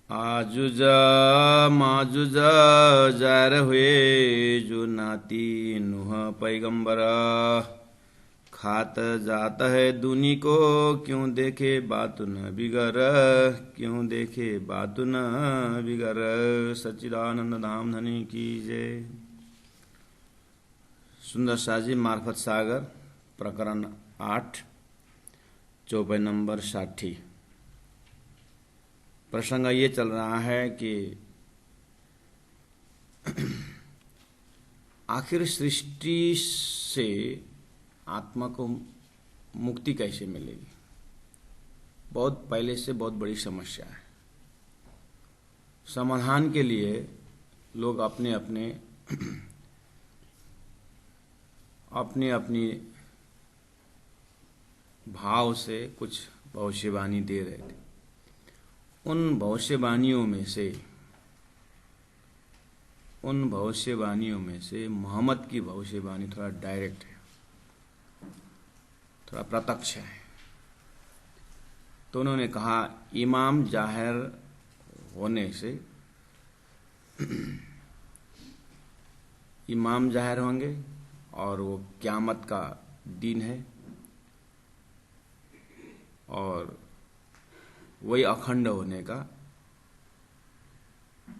आजुज माजुज jar हुए जो नाती नुह पैगंबर, खात जात है दुनी को क्यों देखे बात न बिगर, क्यों देखे बात न बिगर। सच्चिदानंद धाम धनी की जय। सुंदर साजी मार्फत सागर प्रकरण 8 चौपाई नंबर 60। प्रसंग ये चल रहा है कि आखिर सृष्टि से आत्मा को मुक्ति कैसे मिलेगी। बहुत पहले से बहुत बड़ी समस्या है। समाधान के लिए लोग अपने अपनी भाव से कुछ भविष्यवाणी दे रहे थे। उन भविष्यवाणियों में से मोहम्मद की भविष्यवाणी थोड़ा डायरेक्ट है, थोड़ा प्रत्यक्ष है। तो उन्होंने कहा इमाम जाहिर होने से इमाम जाहिर होंगे और वो क़यामत का दिन है और वही अखंड होने का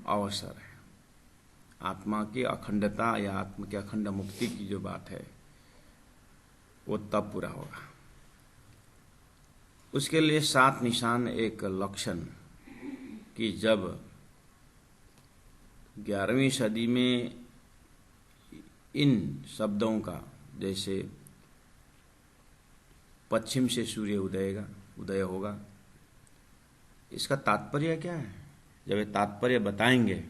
अवसर है। आत्मा की अखंडता या आत्मा की अखंड मुक्ति की जो बात है वो तब पूरा होगा। उसके लिए 7 निशान, एक लक्षण कि जब 11वीं सदी में इन शब्दों का, जैसे पश्चिम से सूर्य उदय होगा, इसका तात्पर्य क्या है। जब ये तात्पर्य बताएंगे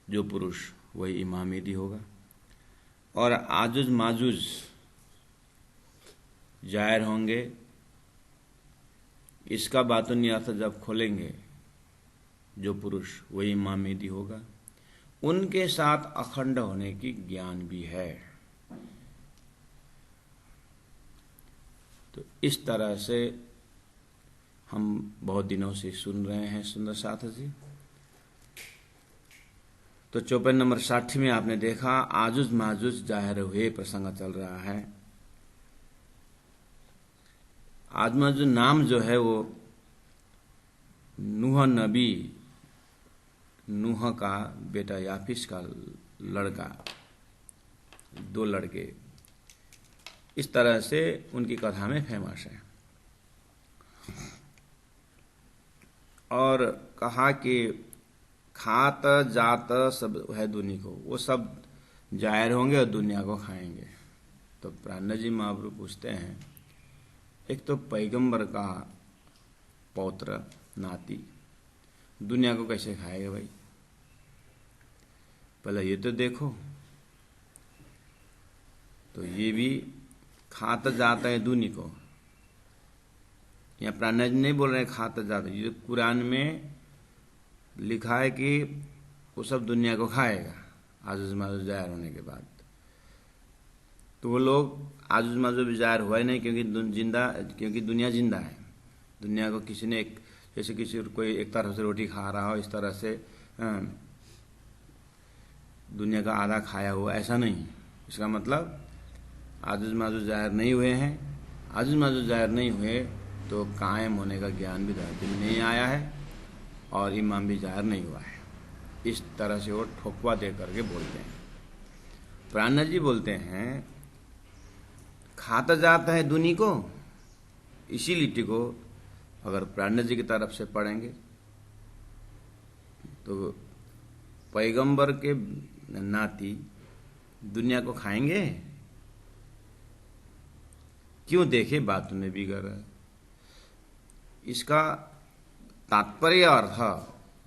जो पुरुष वही इमाम मेहदी होगा। और आजुज माजुज जाहिर होंगे, इसका बातुनी अर्थ जब खोलेंगे जो पुरुष वही इमाम मेहदी होगा। उनके साथ अखंड होने की ज्ञान भी है। तो इस तरह से हम बहुत दिनों से सुन रहे हैं सुंदर साथ जी। तो चौपाई नंबर 60 में आपने देखा आजुज माजुज जाहिर हुए प्रसंग चल रहा है। आजुज माजुज नाम जो है वो नूह नबी, नूह का बेटा याफिस का लड़का, 2 लड़के, इस तरह से उनकी कथा में फेमस है। और कहा कि खात जात सब है दुनिया को, वो सब जाहिर होंगे और दुनिया को खाएंगे। तो प्राण जी महाप्रभु पूछते हैं, एक तो पैगंबर का पौत्र नाती दुनिया को कैसे खाएगा भाई, पहले ये तो देखो। तो ये भी खात जाता है दुनिया को, यहाँ प्राण जी नहीं बोल रहे खात जाता, ये कुरान में लिखा है कि वो सब दुनिया को खाएगा आजुज माजुज जाहिर होने के बाद। तो वो लोग आजुज माजुज जाहिर हुआ ही नहीं, क्योंकि दुनिया जिंदा है। दुनिया को किसी ने जैसे किसी कोई एक तरफ से रोटी खा रहा हो, इस तरह से दुनिया का आधा खाया हुआ, ऐसा नहीं। इसका मतलब आजुज माजुज जाहिर नहीं हुए हैं। आजुज माजुज जाहिर नहीं हुए तो कायम होने का ज्ञान भी धरती में नहीं आया है और इमाम भी जाहिर नहीं हुआ है। इस तरह से वो ठोकवा दे करके बोलते हैं। प्राण जी बोलते हैं खाता जाता है दुनी को, इसी लिट्टी को अगर प्राण जी की तरफ से पढ़ेंगे तो पैगंबर के नाती दुनिया को खाएंगे, क्यों देखे बात में बिगड़। इसका तात्पर्य अर्थ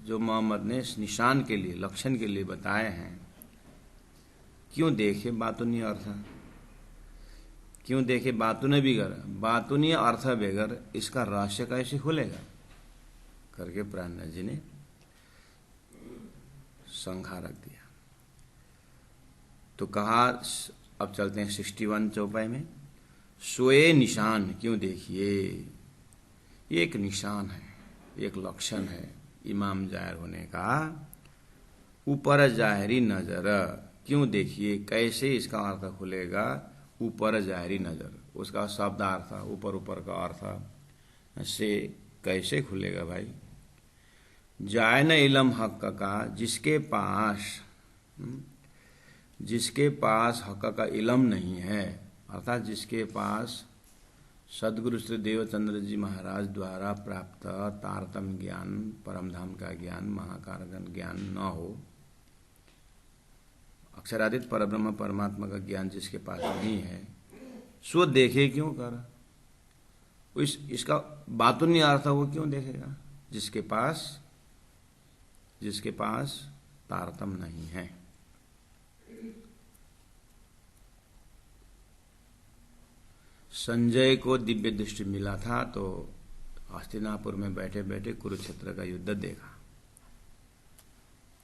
जो मोहम्मद ने इस निशान के लिए, लक्षण के लिए बताए हैं, क्यों देखे बातुनी अर्थ, क्यों देखे बातुने बिगर, बातुनी अर्थ बेगर इसका रहस्य कैसे खुलेगा करके प्राण जी ने शंका रख दिया। तो कहा, अब चलते हैं 61 चौपाई में। सोए निशान क्यों देखिए, ये एक निशान है, एक लक्षण है इमाम जाहिर होने का। ऊपर जाहिरी नजर क्यों देखिए, कैसे इसका अर्थ खुलेगा? ऊपर जाहिरी नजर, उसका शब्दार्थ ऊपर ऊपर का अर्थ से कैसे खुलेगा भाई? जाए न इलम हक का, जिसके पास हक का इलम नहीं है, अर्थात जिसके पास सदगुरु श्री देवचंद्र जी महाराज द्वारा प्राप्त तारतम ज्ञान, परमधाम का ज्ञान, महाकारगण ज्ञान न हो, अक्षरादित परब्रह्म परमात्मा का ज्ञान जिसके पास नहीं है, सो देखे क्यों कर? इसका बातों नहीं आ रहा था, वो क्यों देखेगा? जिसके पास तारतम नहीं है। संजय को दिव्य दृष्टि मिला था तो हस्तिनापुर में बैठे बैठे कुरुक्षेत्र का युद्ध देखा।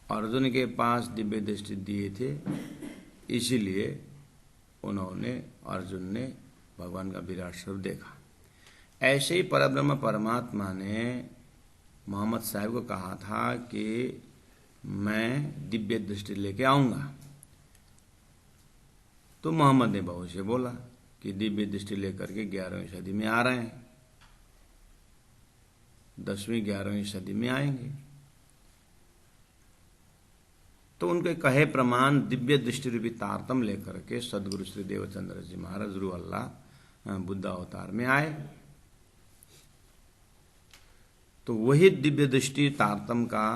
अर्जुन के पास दिव्य दृष्टि दिए थे, इसीलिए अर्जुन ने भगवान का विराट स्वरूप देखा। ऐसे ही परब्रह्म परमात्मा ने मोहम्मद साहब को कहा था कि मैं दिव्य दृष्टि लेके आऊंगा, तो मोहम्मद ने बहू से बोला कि दिव्य दृष्टि लेकर के 11वीं सदी में आ रहे हैं, 10वीं 11वीं सदी में आएंगे। तो उनके कहे प्रमाण दिव्य दृष्टि रूपी तारतम लेकर के सदगुरु श्री देवचंद्र जी महाराज रूह अल्लाह बुद्ध अवतार में आए। तो वही दिव्य दृष्टि तारतम का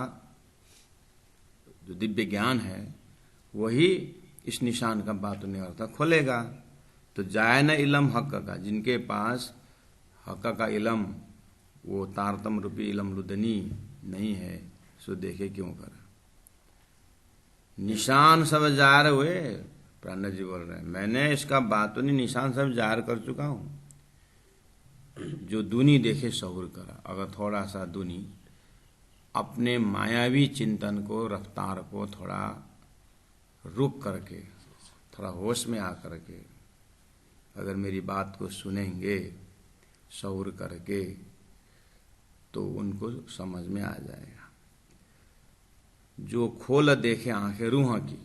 जो दिव्य ज्ञान है, वही इस निशान का बातुन अर्थ खोलेगा। तो जाए न इलम हक का, जिनके पास हक का इलम, वो तारतम रूपी इलम लुदनी नहीं है, सो देखे क्यों कर? निशान सब जाहिर हुए, प्राणा जी बोल रहे हैं, मैंने इसका बातुनी निशान सब जाहिर कर चुका हूं। जो दुनी देखे सहूर करा। अगर थोड़ा सा दुनी अपने मायावी चिंतन को, रफ्तार को थोड़ा रुक करके, थोड़ा होश में आकर के अगर मेरी बात को सुनेंगे सहूर करके, तो उनको समझ में आ जाएगा। जो खोल देखे आंखें रूह की,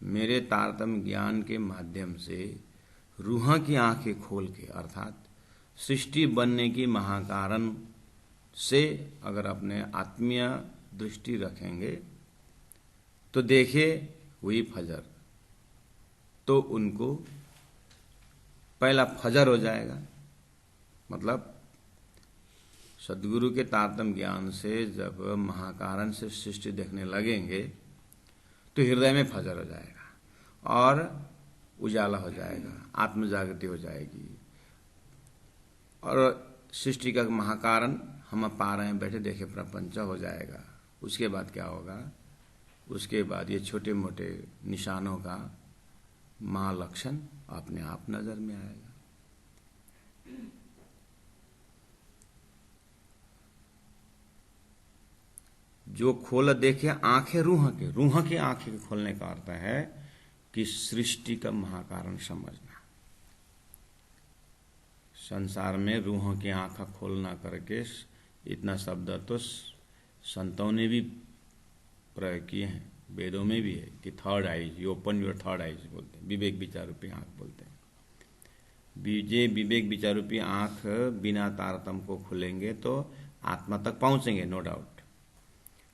मेरे तारतम ज्ञान के माध्यम से रूह की आंखें खोल के, अर्थात सृष्टि बनने की महाकारण से अगर अपने आत्मीय दृष्टि रखेंगे तो देखे हुई फजर, तो उनको पहला फजर हो जाएगा। मतलब सदगुरु के तारतम ज्ञान से जब महाकारण से सृष्टि देखने लगेंगे तो हृदय में फजर हो जाएगा और उजाला हो जाएगा, आत्म जागृति हो जाएगी और सृष्टि का महाकारण हम पा रहे हैं बैठे देखे प्रपंच हो जाएगा। उसके बाद क्या होगा? उसके बाद ये छोटे मोटे निशानों का महालक्षण अपने आप नजर में आएगा। जो खोल देखे आंखें रूह की आंखें खोलने का अर्थ है कि सृष्टि का महाकारण समझना। संसार में रूह की आंख खोलना करके इतना शब्द तो संतों ने भी प्रयोग किए हैं, वेदों में भी है कि third eyes, you open your third eyes बोलते हैं, विवेक विचार रूपी आंख बोलते हैं। बीजे विवेक विचार रूपी आंख बिना तारतम को खुलेंगे तो आत्मा तक पहुंचेंगे, नो डाउट।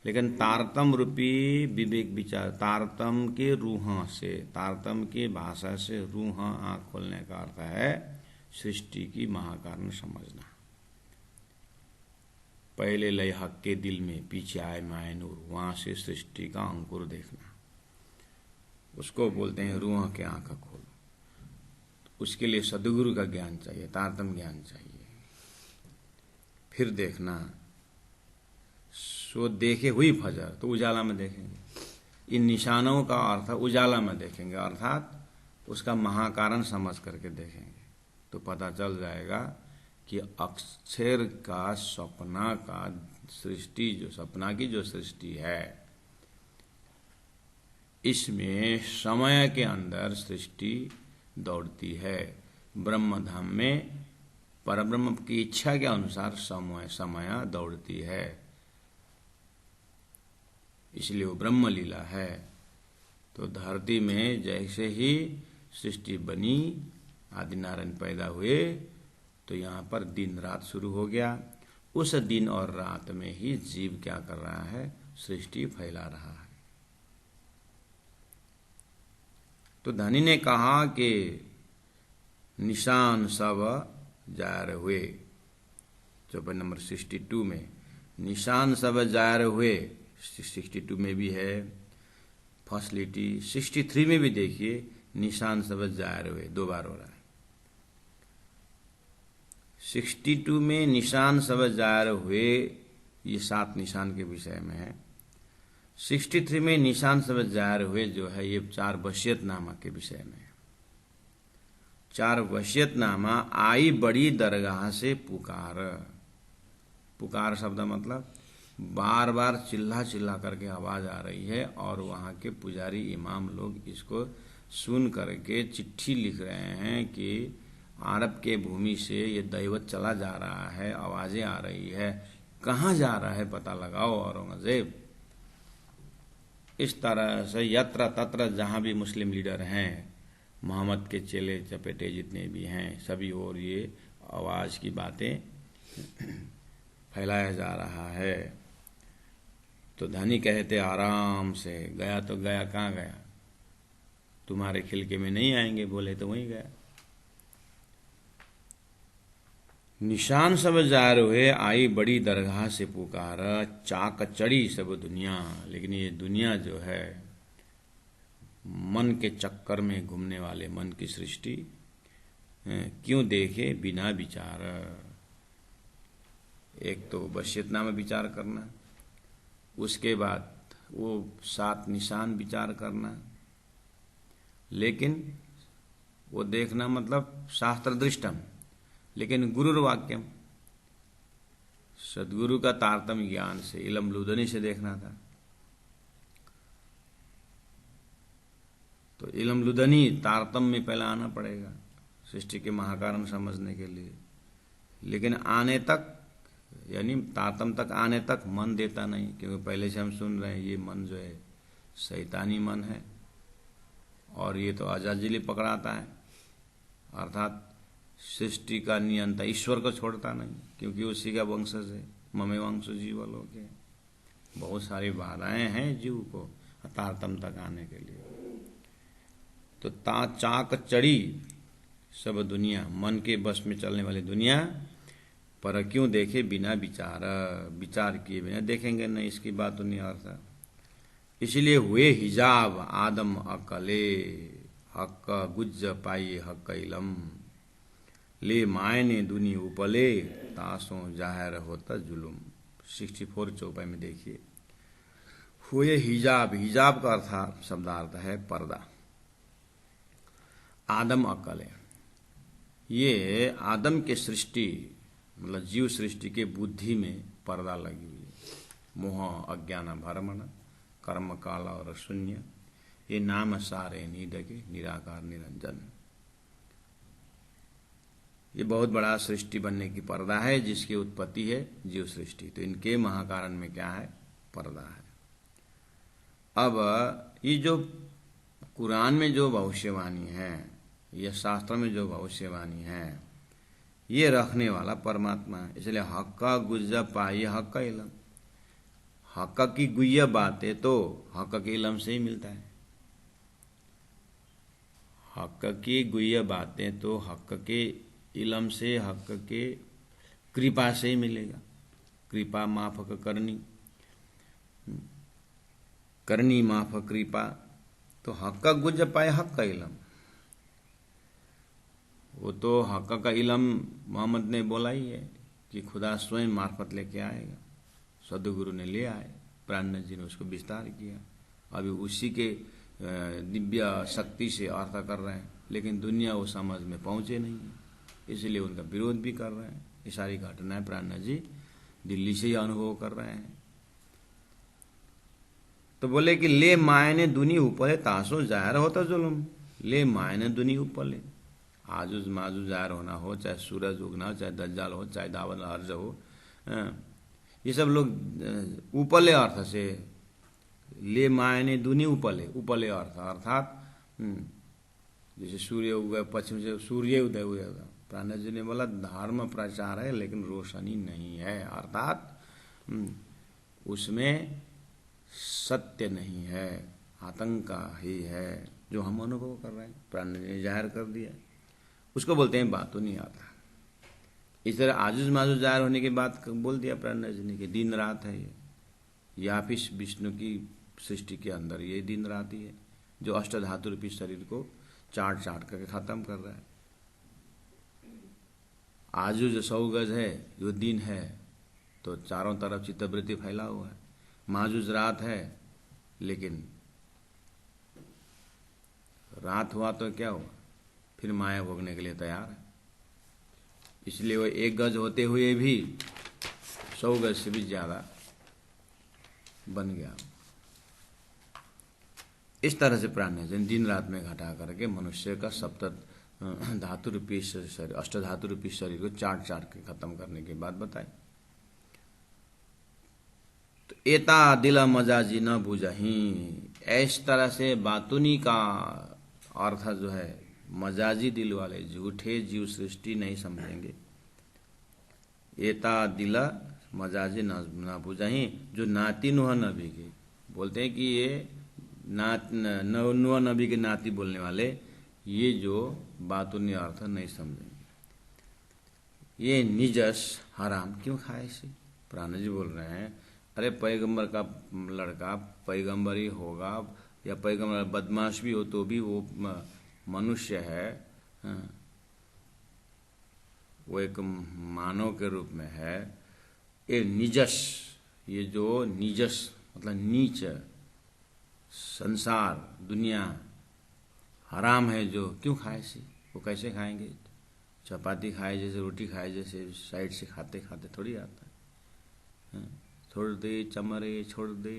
लेकिन तारतम रूपी विवेक विचार, तारतम के रूह से, तारतम की भाषा से रूह आंख खोलने का अर्थ है सृष्टि की महाकारण समझना। पहले लय हक के दिल में, पीछे आए माए नूर, वहां से सृष्टि का अंकुर देखना, उसको बोलते हैं रूह के आंख खोल। उसके लिए सदगुरु का ज्ञान चाहिए, तारतम ज्ञान चाहिए। फिर देखना, सो देखे हुई फजर, तो उजाला में देखेंगे। इन निशानों का अर्थ उजाला में देखेंगे, अर्थात उसका महाकारण समझ करके देखेंगे, तो पता चल जाएगा कि अक्षर का सपना का सृष्टि, जो सपना की जो सृष्टि है, इसमें समय के अंदर सृष्टि दौड़ती है। ब्रह्म धाम में परब्रह्म की इच्छा के अनुसार समय दौड़ती है, इसलिए वो ब्रह्म लीला है। तो धरती में जैसे ही सृष्टि बनी, आदिनारायण पैदा हुए, तो यहाँ पर दिन रात शुरू हो गया। उस दिन और रात में ही जीव क्या कर रहा है, सृष्टि फैला रहा है। तो धनी ने कहा कि निशान सब जाहिर हुए। चौपाई नंबर 62 में निशान सब जाहिर हुए, 62 में भी है फैसिलिटी। 63 में भी देखिए निशान सब जाहिर हुए, 2 बार हो रहा है। 62 में निशान सब जाहिर हुए, ये 7 निशान के विषय में है। 63 में निशान सब जाहिर हुए जो है ये 4 वसीयतनामा के विषय में है। 4 वसीयतनामा आई बड़ी दरगाह से पुकार। पुकार शब्द मतलब बार बार चिल्ला चिल्ला करके आवाज आ रही है, और वहाँ के पुजारी इमाम लोग इसको सुन करके चिट्ठी लिख रहे हैं कि अरब के भूमि से ये दैवत चला जा रहा है, आवाजें आ रही है, कहाँ जा रहा है पता लगाओ औरंगजेब। इस तरह से यत्र तत्र जहाँ भी मुस्लिम लीडर हैं, मोहम्मद के चेले चपेटे जितने भी हैं, सभी और ये आवाज की बातें फैलाया जा रहा है। तो धनी कहते आराम से, गया तो गया, कहाँ गया, तुम्हारे खिलके में नहीं आएंगे, बोले तो वहीं गया। निशान सब जाहिर हुए, आई बड़ी दरगाह से पुकार, चाक चढ़ी सब दुनिया। लेकिन ये दुनिया जो है मन के चक्कर में घूमने वाले मन की सृष्टि, क्यों देखे बिना विचार। एक तो वसीयतनामा विचार करना, उसके बाद वो 7 निशान विचार करना, लेकिन वो देखना मतलब शास्त्र दृष्टम, लेकिन गुरुर्वाक्यम, सदगुरु का तारतम्य ज्ञान से, इलम लुदनी से देखना था। तो इलम लुदनी तारतम्य में पहले आना पड़ेगा सृष्टि के महाकारण समझने के लिए। लेकिन आने तक, यानी तारतम्य तक आने तक मन देता नहीं, क्योंकि पहले से हम सुन रहे हैं ये मन जो है शैतानी मन है, और ये तो अजाजिली पकड़ाता है, अर्थात सृष्टि का नियंता ईश्वर को छोड़ता नहीं, क्योंकि उसी का वंशज है। ममे वंश जीव लोग है। बहुत सारी बाधाएं हैं जीव को तारतम्य तक आने के लिए। तो चाक चढ़ी सब दुनिया, मन के बस में चलने वाली दुनिया, पर क्यों देखे बिना विचार, विचार किए बिना देखेंगे नहीं, इसकी बात तो नहीं अर्थ। इसलिए हुए हिजाब आदम अकले, हक गुज्ज पाई हक इलम, ले मायने दुनी उपले, तासों जाहिर होता जुलुम। 64 चौपाई में देखिए, हुए हिजाब, हिजाब का अर्थ शब्दार्थ है पर्दा। आदम अकल है, ये आदम के सृष्टि मतलब जीव सृष्टि के बुद्धि में पर्दा लगी हुई है। मोह अज्ञान भरमण कर्म काला और शून्य, ये नाम सारे नीड के निराकार निरंजन। ये बहुत बड़ा सृष्टि बनने की पर्दा है, जिसकी उत्पत्ति है जीव सृष्टि। तो इनके महाकारण में क्या है, पर्दा है। अब ये जो कुरान में जो भविष्यवाणी है, यह शास्त्र में जो भविष्यवाणी है, ये रखने वाला परमात्मा है। इसलिए हक्का गुज्जा पाई हक्का इलम, हक्का की गुయ్య बातें तो हक के इलम से ही मिलता है। हक की गुయ్య बातें तो हक के इलम से, हक के कृपा से ही मिलेगा। कृपा माफक करनी, करनी माफ कृपा, तो हक गुज पाए हक का इलम, वो तो हक का इलम मोहम्मद ने बोला ही है कि खुदा स्वयं मार्फत लेके आएगा। सदगुरु ने ले आए, प्राण जी ने उसको विस्तार किया। अभी उसी के दिव्य शक्ति से अर्थ कर रहे हैं, लेकिन दुनिया वो समझ में पहुंचे नहीं है, इसलिए उनका विरोध भी कर रहे हैं। ये सारी घटनाएं प्राण जी दिल्ली से ही अनुभव कर रहे हैं। तो बोले कि ले मायने दुनी ऊपर तासो जाहिर होता जुल्म, ले मायने दुनी ऊपर ले, आजुज माजुज जाहिर होना हो, चाहे सूरज उगना हो, चाहे दज्जाल हो, चाहे दावत अर्ज हो, ये सब लोग ऊपरले अर्थ से ले मायने दुनी ऊपरले, ऊपरले अर्थ अर्थात जैसे सूर्य उगे पश्चिम से सूर्य उदय हुए, प्राणेश जी ने बोला धर्म प्रचार है लेकिन रोशनी नहीं है, अर्थात उसमें सत्य नहीं है, आतंक ही है जो हम अनुभव कर रहे हैं। प्राणेश जी ने जाहिर कर दिया, उसको बोलते हैं बातों नहीं आता। इस तरह आजुज माजुज जाहिर होने की बात बोल दिया प्राणेश जी ने कि दिन रात है ये, या फिर विष्णु की सृष्टि के अंदर ये दिन रात ही है जो अष्टधातु रूपी शरीर को चाट चाट करके खत्म कर रहा है। आजू जो 100 गज है जो दिन है तो चारों तरफ चित्तवृत्ति फैला हुआ है, माजूज रात है लेकिन रात हुआ तो क्या हुआ, फिर माया भोगने के लिए तैयार है। इसलिए वो 1 गज होते हुए भी 100 गज से भी ज्यादा बन गया। इस तरह से प्राणेश दिन रात में घटा करके मनुष्य का सप्त धातु रूपी शरीर, अष्टधातु रूपी शरीर को चाट चाट के खत्म करने की बात बताई। तो एता दिल मजाजी न बुझही, इस तरह से बातुनी का अर्थ जो है मजाजी दिल वाले झूठे जीव सृष्टि नहीं समझेंगे। एता दिल मजाजी न बुझही, जो नाती नुह नबी के बोलते हैं कि ये नुह नबी के नाती बोलने वाले ये जो बातुनी अर्थ नहीं समझेंगे। ये निजस हराम क्यों खाए से, प्राणेश जी बोल रहे हैं अरे पैगंबर का लड़का पैगंबर ही होगा, या पैगंबर बदमाश भी हो तो भी वो मनुष्य है, वो एक मानव के रूप में है। ये निजस, ये जो निजस मतलब नीच संसार दुनिया हराम है जो क्यों खाए से, वो कैसे खाएंगे। चपाती खाए जैसे, रोटी खाए जैसे साइड से खाते खाते थोड़ी आता है। छोड़ दे चमरे छोड़ दे,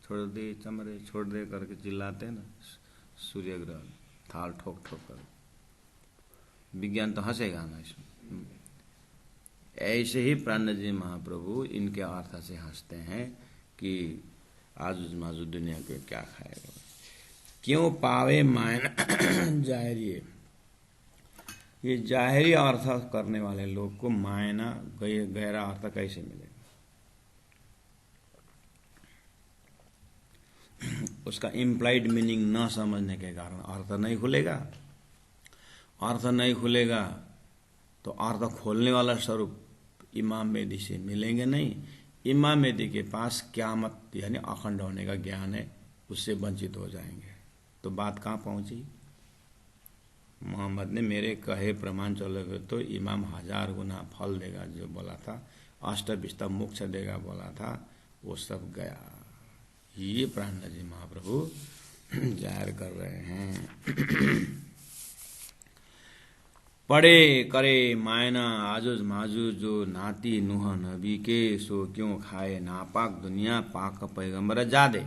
छोड़ दे चमरे छोड़ दे करके चिल्लाते हैं ना सूर्य ग्रह, थाल ठोक ठोक कर। विज्ञान तो हंसेगा ना इसमें। ऐसे ही प्राणेश जी महाप्रभु इनके अर्थ से हंसते हैं कि आजुज माजुज दुनिया के क्या खाएगा, क्यों पावे मायना जाहिरी। ये जाहिरी अर्थ करने वाले लोग को मायना गहरा अर्थ कैसे मिलेगा, उसका इम्प्लाइड मीनिंग न समझने के कारण अर्थ नहीं खुलेगा। अर्थ नहीं खुलेगा तो अर्थ खोलने वाला स्वरूप इमाम मेहदी से मिलेंगे नहीं। इमाम मेहदी के पास क़यामत यानी अखंड होने का ज्ञान है, उससे वंचित हो जाएंगे। तो बात कहाँ पहुंची, मोहम्मद ने मेरे कहे प्रमाण चलोगे तो इमाम 1000 गुना फल देगा जो बोला था, अष्टविष्टा मोक्ष देगा बोला था, वो सब गया। ये प्राणेश जी महाप्रभु जाहिर कर रहे हैं। पड़े करे मायना आजुज माजुज, जो नाती नुह नबी के सो क्यों खाए नापाक दुनिया पाक पैगंबर जादे।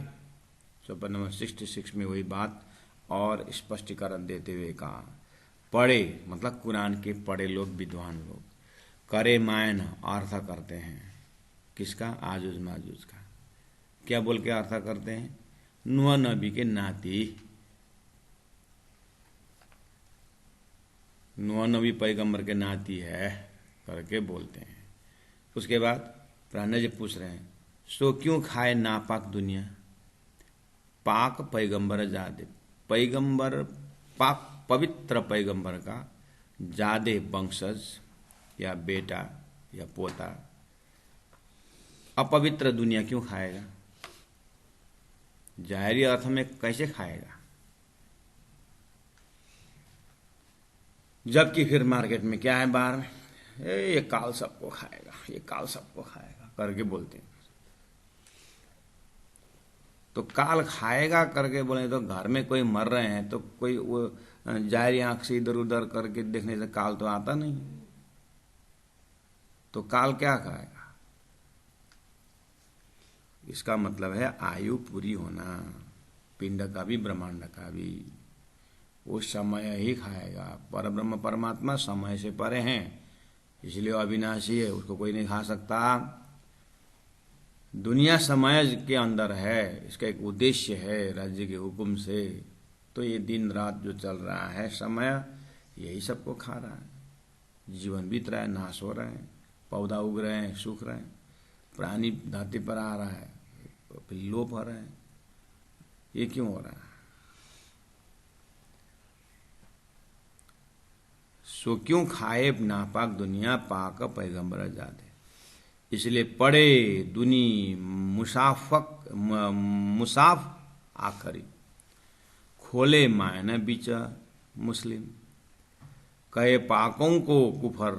चौपाई नंबर 66 में वही बात और स्पष्टीकरण देते हुए कहा, पढ़े मतलब कुरान के पढ़े लोग, विद्वान लोग, करे मायना अर्थ करते हैं किसका, आजुज माजुज का। क्या बोल के अर्थ करते हैं, नूह नबी के नाती, नूह नबी पैगंबर के नाती है करके बोलते हैं। उसके बाद प्राणेश जी पूछ रहे हैं, सो क्यों खाए नापाक दुनिया पाक पैगंबर जादे। पैगंबर पाक पवित्र पैगंबर का जादे वंशज या बेटा या पोता अपवित्र दुनिया क्यों खाएगा, जाहिरी अर्थ में कैसे खाएगा, जबकि फिर मार्केट में क्या है बाहर में, ये काल सबको खाएगा, ये काल सबको खाएगा करके बोलते हैं। तो काल खाएगा करके बोले तो घर में कोई मर रहे हैं तो कोई वो जाहिरी आंख से इधर उधर करके देखने से काल तो आता नहीं, तो काल क्या खाएगा। इसका मतलब है आयु पूरी होना, पिंड का भी ब्रह्मांड का भी। वो समय ही खाएगा। परब्रह्म परमात्मा समय से परे हैं, इसलिए अविनाशी है, उसको कोई नहीं खा सकता। दुनिया समय के अंदर है, इसका एक उद्देश्य है राज्य के हुक्म से। तो ये दिन रात जो चल रहा है समय, यही सबको खा रहा है। जीवन बीत रहा है, नाश हो रहे हैं, पौधा उग रहे हैं, सूख रहे हैं, प्राणी धरती पर आ रहा है, फिर लोप हो रहे हैं। ये क्यों हो रहा है? सो क्यों खाए नापाक दुनिया, पाक पैगंबर जादे। इसलिए पड़े दुनी मुसाफ आखरी, खोले मायने बीच मुस्लिम। कहे पाकों को कुफर,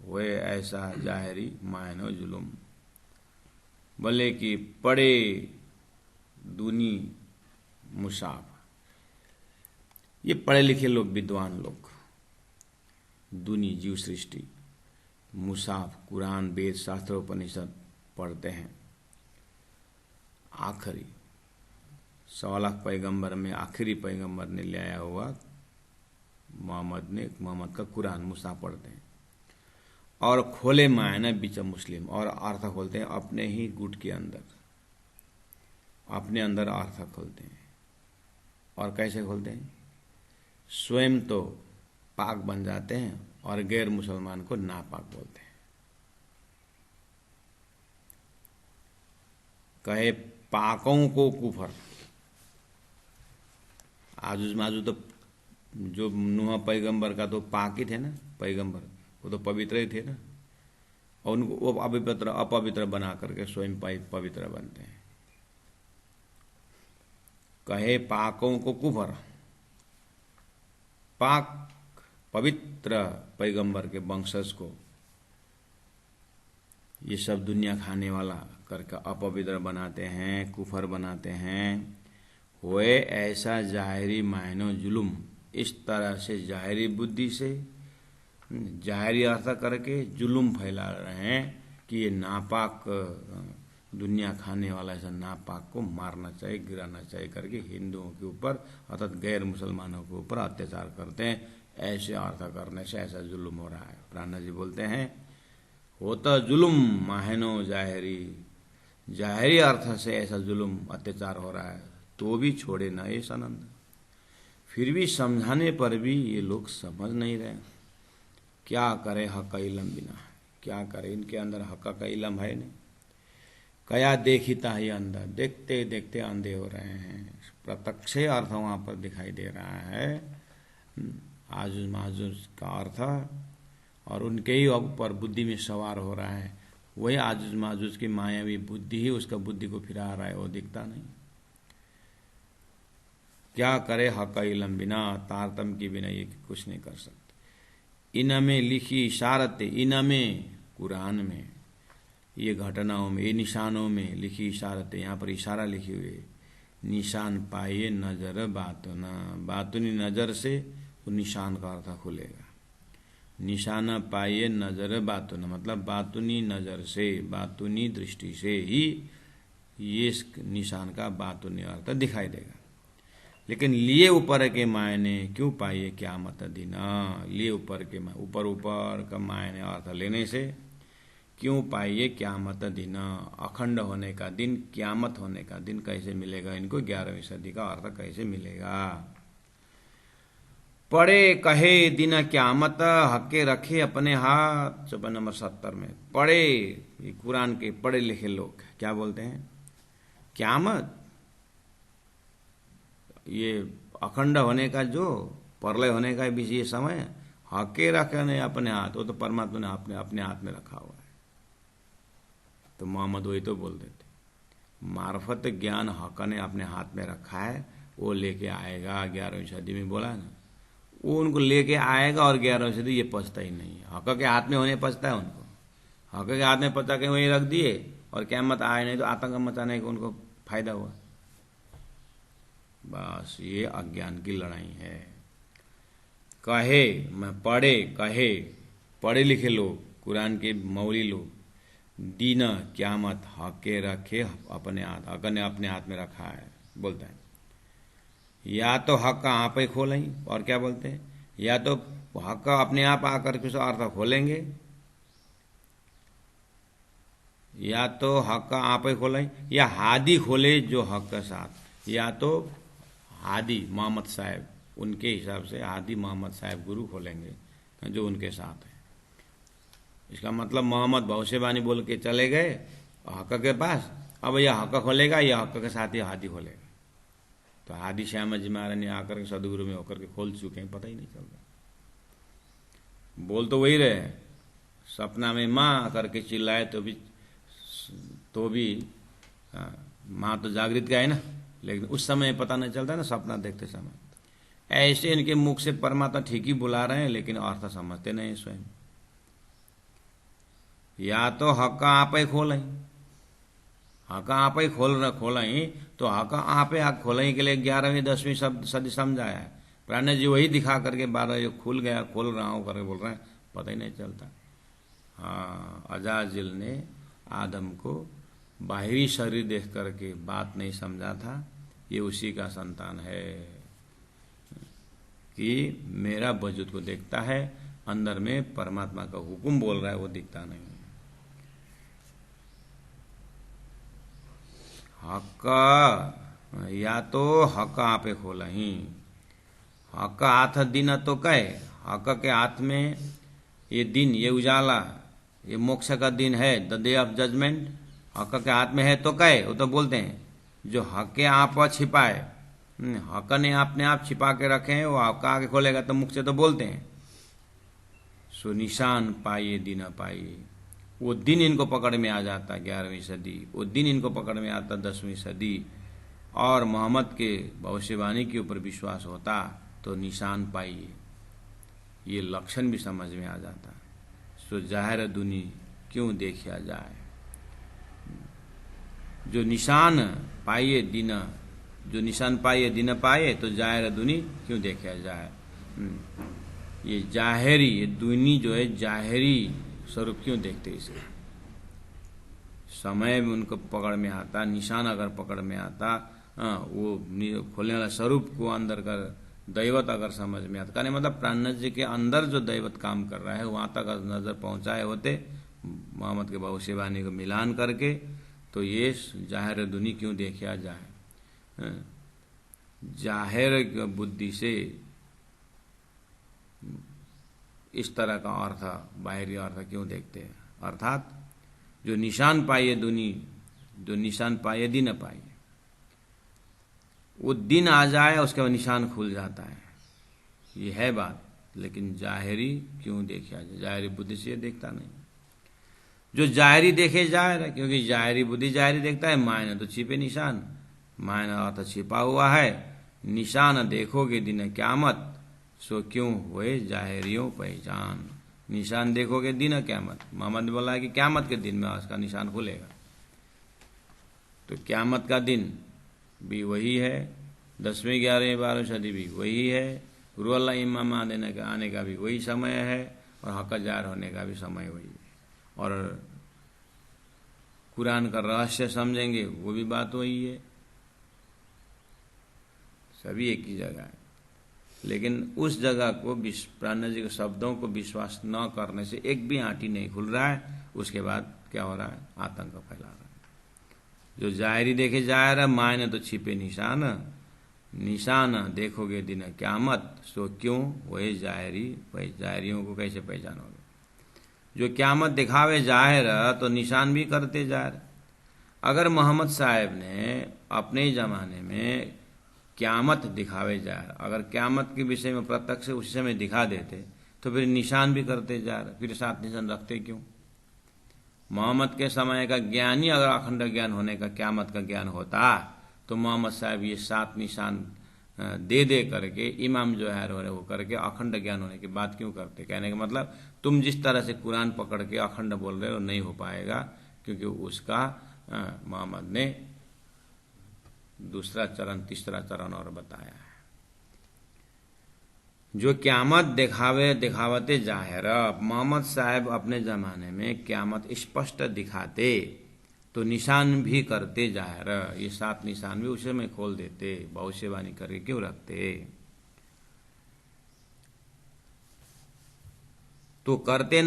हुए ऐसा जाहिरी मायनो जुलुम। बोले कि पड़े दुनी मुसाफ, ये पढ़े लिखे लोग, विद्वान लोग, दुनी जीव सृष्टि, मुसाफ कुरान वेद शास्त्र उपनिषद पढ़ते हैं। आखिरी 1.25 लाख पैगंबर में आखिरी पैगंबर ने ले आया हुआ मोहम्मद का कुरान मुसाफ पढ़ते हैं। और खोले मायना बीच मुस्लिम, और अर्थ खोलते हैं अपने ही गुट के अंदर, अपने अंदर अर्थ खोलते हैं। और कैसे खोलते हैं? स्वयं तो पाक बन जाते हैं और गैर मुसलमान को नापाक बोलते हैं। कहे पाकों को कुफर। आजूज माजू तो जो नूह पैगंबर का तो पाक ही थे ना, पैगंबर वो तो पवित्र ही थे ना, और उनको वो अपवित्र बना करके स्वयं पवित्र बनते हैं। कहे पाकों को कुफर, पाक पवित्र पैगंबर के वंशज को ये सब दुनिया खाने वाला करके अपवित्र बनाते हैं, कुफर बनाते हैं। होए ऐसा जाहिरी मायनो जुलुम, इस तरह से जाहिरी बुद्धि से जाहिरी अर्थ करके जुलुम फैला रहे हैं कि ये नापाक दुनिया खाने वाला ऐसा नापाक को मारना चाहिए, गिराना चाहिए करके हिंदुओं के ऊपर अर्थात गैर मुसलमानों के ऊपर अत्याचार करते हैं। ऐसे अर्थ करने से ऐसा जुलुम हो रहा है। प्राणा जी बोलते हैं होता जुलुम माहनो जाहिरी, जाहिरी अर्थ से ऐसा जुलुम अत्याचार हो रहा है तो भी छोड़े ना ये सनंद। फिर भी समझाने पर भी ये लोग समझ नहीं रहे। क्या करे, हक इलम बिना, क्या करे, इनके अंदर हक का इलम है नहीं। कया देखिता ही अंदर, देखते देखते अंधे हो रहे हैं। प्रत्यक्ष अर्थ वहां पर दिखाई दे रहा है, आजुज माजुज का अर्थ, और उनके ही ऊपर बुद्धि में सवार हो रहा है। वही आजुज माजुज की मायावी बुद्धि ही उसका बुद्धि को फिरा रहा है, वो दिखता नहीं। क्या करे हक इलम बिना, तारतम के बिना ये कुछ नहीं कर सकते। इनमें लिखी इशारत, इनमें कुरान में, ये घटनाओं में, ये निशानों में लिखी इशारतें, यहाँ पर इशारा लिखी हुई है। निशान पाइए नजर बातुना, बातुनी नजर से वो निशान का अर्थ खुलेगा। निशाना पाइए नजर बातुना, मतलब बातुनी नजर से, बातुनी दृष्टि से ही ये निशान का बातुनी अर्थ दिखाई देगा। लेकिन लिए ऊपर के मायने क्यों पाइए क़यामत दिना, लिए ऊपर के ऊपर ऊपर का मायने अर्थ लेने से क्यों पाइए क़यामत दिना, अखंड होने का दिन, क़यामत होने का दिन कैसे मिलेगा इनको, 11वीं सदी का अर्थ कैसे मिलेगा। पढ़े कहे दिन क़यामत, हके रखे अपने हाथ। 54 नंबर 70 में पढ़े, ये कुरान के पढ़े लिखे लोग क्या बोलते हैं, क़यामत, ये अखंड होने का, जो प्रलय होने का भी ये समय, हके रखने अपने हाथ, वो तो परमात्मा ने अपने हाथ में रखा हुआ है। तो मोहम्मद वही तो बोल देते, मार्फत ज्ञान हक ने अपने हाथ में रखा है, वो लेके आएगा। 11वीं सदी में बोला ना, वो उनको लेके आएगा, और 11वीं सदी ये पछता ही नहीं है। हक के हाथ में होने पछता है उनको, हक के हाथ में पछता के वहीं रख दिए, और क़यामत आए नहीं तो आतंक मचाने का उनको फायदा हुआ। बस ये अज्ञान की लड़ाई है। कहे मैं पढ़े, कहे पढ़े लिखे लोग, कुरान के मौली लोग, दीन क़यामत हक के रखे अपने हाथ, हक ने अपने हाथ में रखा है। बोलता है या तो हक का आप ही खोलें, और क्या बोलते हैं, या तो हक का अपने आप आकर के अर्थ खोलेंगे, या तो हक का आप ही खोलें, या हादी खोले जो हक के साथ, या तो हादी मोहम्मद साहब, उनके हिसाब से हादी मोहम्मद साहब गुरु खोलेंगे जो उनके साथ है। इसका मतलब मोहम्मद भविष्यवाणी बोल के चले गए हक के पास, अब यह हक खोलेगा, यह हक के साथ ही हादी खोलेगा। तो हादी श्याम जी महाराज ने आकर के सदगुरु में होकर के खोल चुके हैं, पता ही नहीं चल रहा। बोल तो वही रहे, सपना में माँ करके चिल्लाए तो भी माँ तो जागृत का है ना, लेकिन उस समय पता नहीं चलता ना सपना देखते समय। ऐसे इनके मुख से परमात्मा ठीक ही बुला रहे हैं, लेकिन अर्थ समझते नहीं स्वयं। या तो हक आप ही खोलें, हक आप ही खोलें, तो हक आप ही खोलें के लिए 11वीं 10वीं सदी समझाया है। प्राण जी वही दिखा करके 12 खुल गया, खोल रहा हूँ करके बोल रहे हैं, पता ही नहीं चलता। हाँ, अजाजिल ने आदम को बाहरी शरीर देख करके बात नहीं समझा था, ये उसी का संतान है कि मेरा वजूद को देखता है, अंदर में परमात्मा का हुक्म बोल रहा है वो दिखता नहीं। हक या तो हक आपे खोला ही, हक हाथ दिन तो कहे, हक के हाथ में ये दिन, ये उजाला, ये मोक्ष का दिन है, द डे ऑफ जजमेंट, हक के हाथ में है तो कहे, वो तो बोलते हैं जो हक के आप छिपाए, हक ने अपने आप छिपा के रखे हैं, वो हक आगे खोलेगा तो मुख से तो बोलते हैं। सो निशान पाइए दिन पाइए, वो दिन इनको पकड़ में आ जाता 11वीं सदी, वो दिन इनको पकड़ में आता 10वीं सदी, और मोहम्मद के भविष्यवाणी के ऊपर विश्वास होता तो निशान पाइए, ये लक्षण भी समझ में आ जाता। सो जाहिर दुनी क्यों देखा जाए, जो निशान पाइए दिन, जो निशान पाइए दिन पाए, तो जाहिर दुनी क्यों देखा जाए। ये जाहिरी, ये दुनी जो है जाहिरी स्वरूप क्यों देखते इसे। समय में उनको पकड़ में आता, निशान अगर पकड़ में आता, वो खोलने वाला स्वरूप को अंदर कर दैवत अगर समझ में आता, कहने मतलब प्राणनाथ जी के अंदर जो दैवत काम कर रहा है वहां तक नजर पहुंचाए होते मोहम्मद के भविष्यवाणी को मिलान करके, तो ये जाहिर दुनी क्यों देखा जाए। जाहिर बुद्धि से इस तरह का अर्थ, बाहरी अर्थ क्यों देखते हैं, अर्थात जो निशान पाइए दुनी, जो निशान पाइए दिन पाइए, वो दिन आ जाए उसके बाद निशान खुल जाता है, ये है बात। लेकिन जाहिरी क्यों देखा जाए, जाहिरी बुद्धि से देखता नहीं, जो जाहिरी देखे जाहिर है, क्योंकि जाहिरी बुद्धि जाहिरी देखता है, मायने तो छिपे निशान, मायने अर्थ छिपा हुआ है। निशान देखोगे दिन क़यामत, सो क्यों हुए जाहिरियों पहचान, निशान देखोगे दिन क़यामत। मोहम्मद ने बोला है कि क़यामत के दिन में उसका निशान खुलेगा, तो क़यामत का दिन भी वही है, 10वीं 11वीं 12वीं सदी भी वही है, गुरु अल्लाह इमाम आने का भी वही समय है, और हक ज़ाहिर होने का भी समय वही है, और कुरान का रहस्य समझेंगे वो भी बात वही है, सभी एक ही जगह है। लेकिन उस जगह को प्राणनाथ जी के शब्दों को विश्वास न करने से एक भी आंटी नहीं खुल रहा है, उसके बाद क्या हो रहा है, आतंक फैला रहा है। जो जाहिरी देखे जाहिर है, मायने तो छिपे निशान, निशान देखोगे दिन क़यामत, सो क्यों वही जाहिरी, जाहिरियों को कैसे पहचानोगे। जो क़यामत दिखावे जाहिर तो निशान भी करते जाहिर। अगर मोहम्मद साहब ने अपने ज़माने में क़यामत दिखावे जाहिर, अगर क़यामत के विषय में प्रत्यक्ष उसी समय दिखा देते तो फिर निशान भी करते जाहिर, फिर 7 निशान रखते क्यों। मोहम्मद के समय का ज्ञानी अगर अखंड ज्ञान होने का क़यामत का ज्ञान होता तो मोहम्मद साहब ये 7 निशान दे करके इमाम जो है वो करके अखंड ज्ञान होने की बात क्यों करते। कहने का मतलब तुम जिस तरह से कुरान पकड़ के अखंड बोल रहे हो नहीं हो पाएगा, क्योंकि उसका मोहम्मद ने दूसरा चरण तीसरा चरण और बताया है। जो क़यामत दिखावते जाहिर। मोहम्मद साहब अपने ज़माने में क़यामत स्पष्ट दिखाते तो निशान भी करते जाहिर। ये 7 निशान भी उसे में खोल देते, भविष्यवाणी करके क्यों रखते। तो करते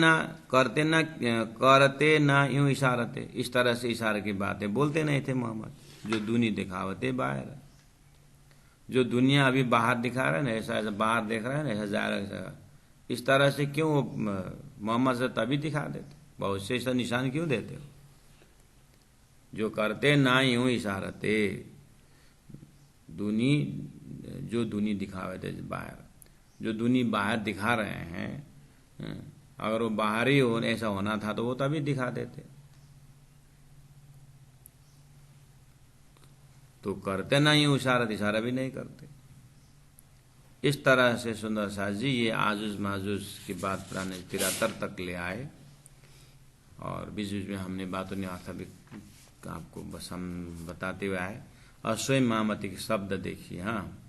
ना यूं इशारते, इस तरह से इशारे की बातें बोलते नहीं थे मोहम्मद। जो दुनी दिखावते बाहर, जो दुनिया अभी बाहर दिखा रहे हैं ना, ऐसा ऐसा बाहर देख रहे हैं ना, ऐसा जा रहा है, इस तरह से क्यों मोहम्मद से तभी दिखा देते, बहुत से ऐसा निशान क्यों देते हो। जो करते ना यूं इशारते, जो दुनी दिखावे थे बाहर, जो दुनी बाहर दिखा रहे हैं, अगर वो बाहरी हो ऐसा होना था तो वो तभी दिखा देते। तो करते ना यूं इशारा भी नहीं करते। इस तरह से सुंदर साज जी ये आजुज माजुज की बात पुराने 73 तक ले आए, और बीच बीच में हमने बातों ने अर्थ भी आपको बस हम बताते हुए आए। और स्वयं मामती के शब्द देखिए। हाँ,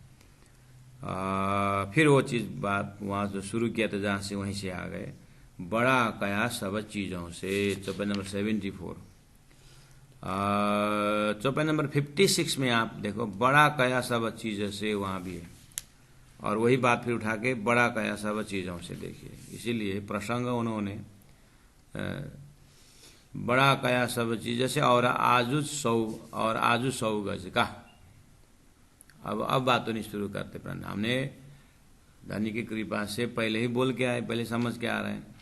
फिर वो चीज़ बात वहाँ जो शुरू किया था जहाँ से वहीं से आ गए। बड़ा कया सब चीज़ों से, चौपाई नंबर 74। चौपाई नंबर 56 में आप देखो, बड़ा कया सब चीज़ों से, वहाँ भी है। और वही बात फिर उठा के बड़ा कया सब चीज़ों से देखिए। इसीलिए प्रसंग उन्होंने बड़ा कया सब चीज़ों से और आजुज 100 गज का। अब बात तो नहीं शुरू करते प्राण, हमने धनी की कृपा से पहले ही बोल के आए, पहले समझ के आ रहे हैं।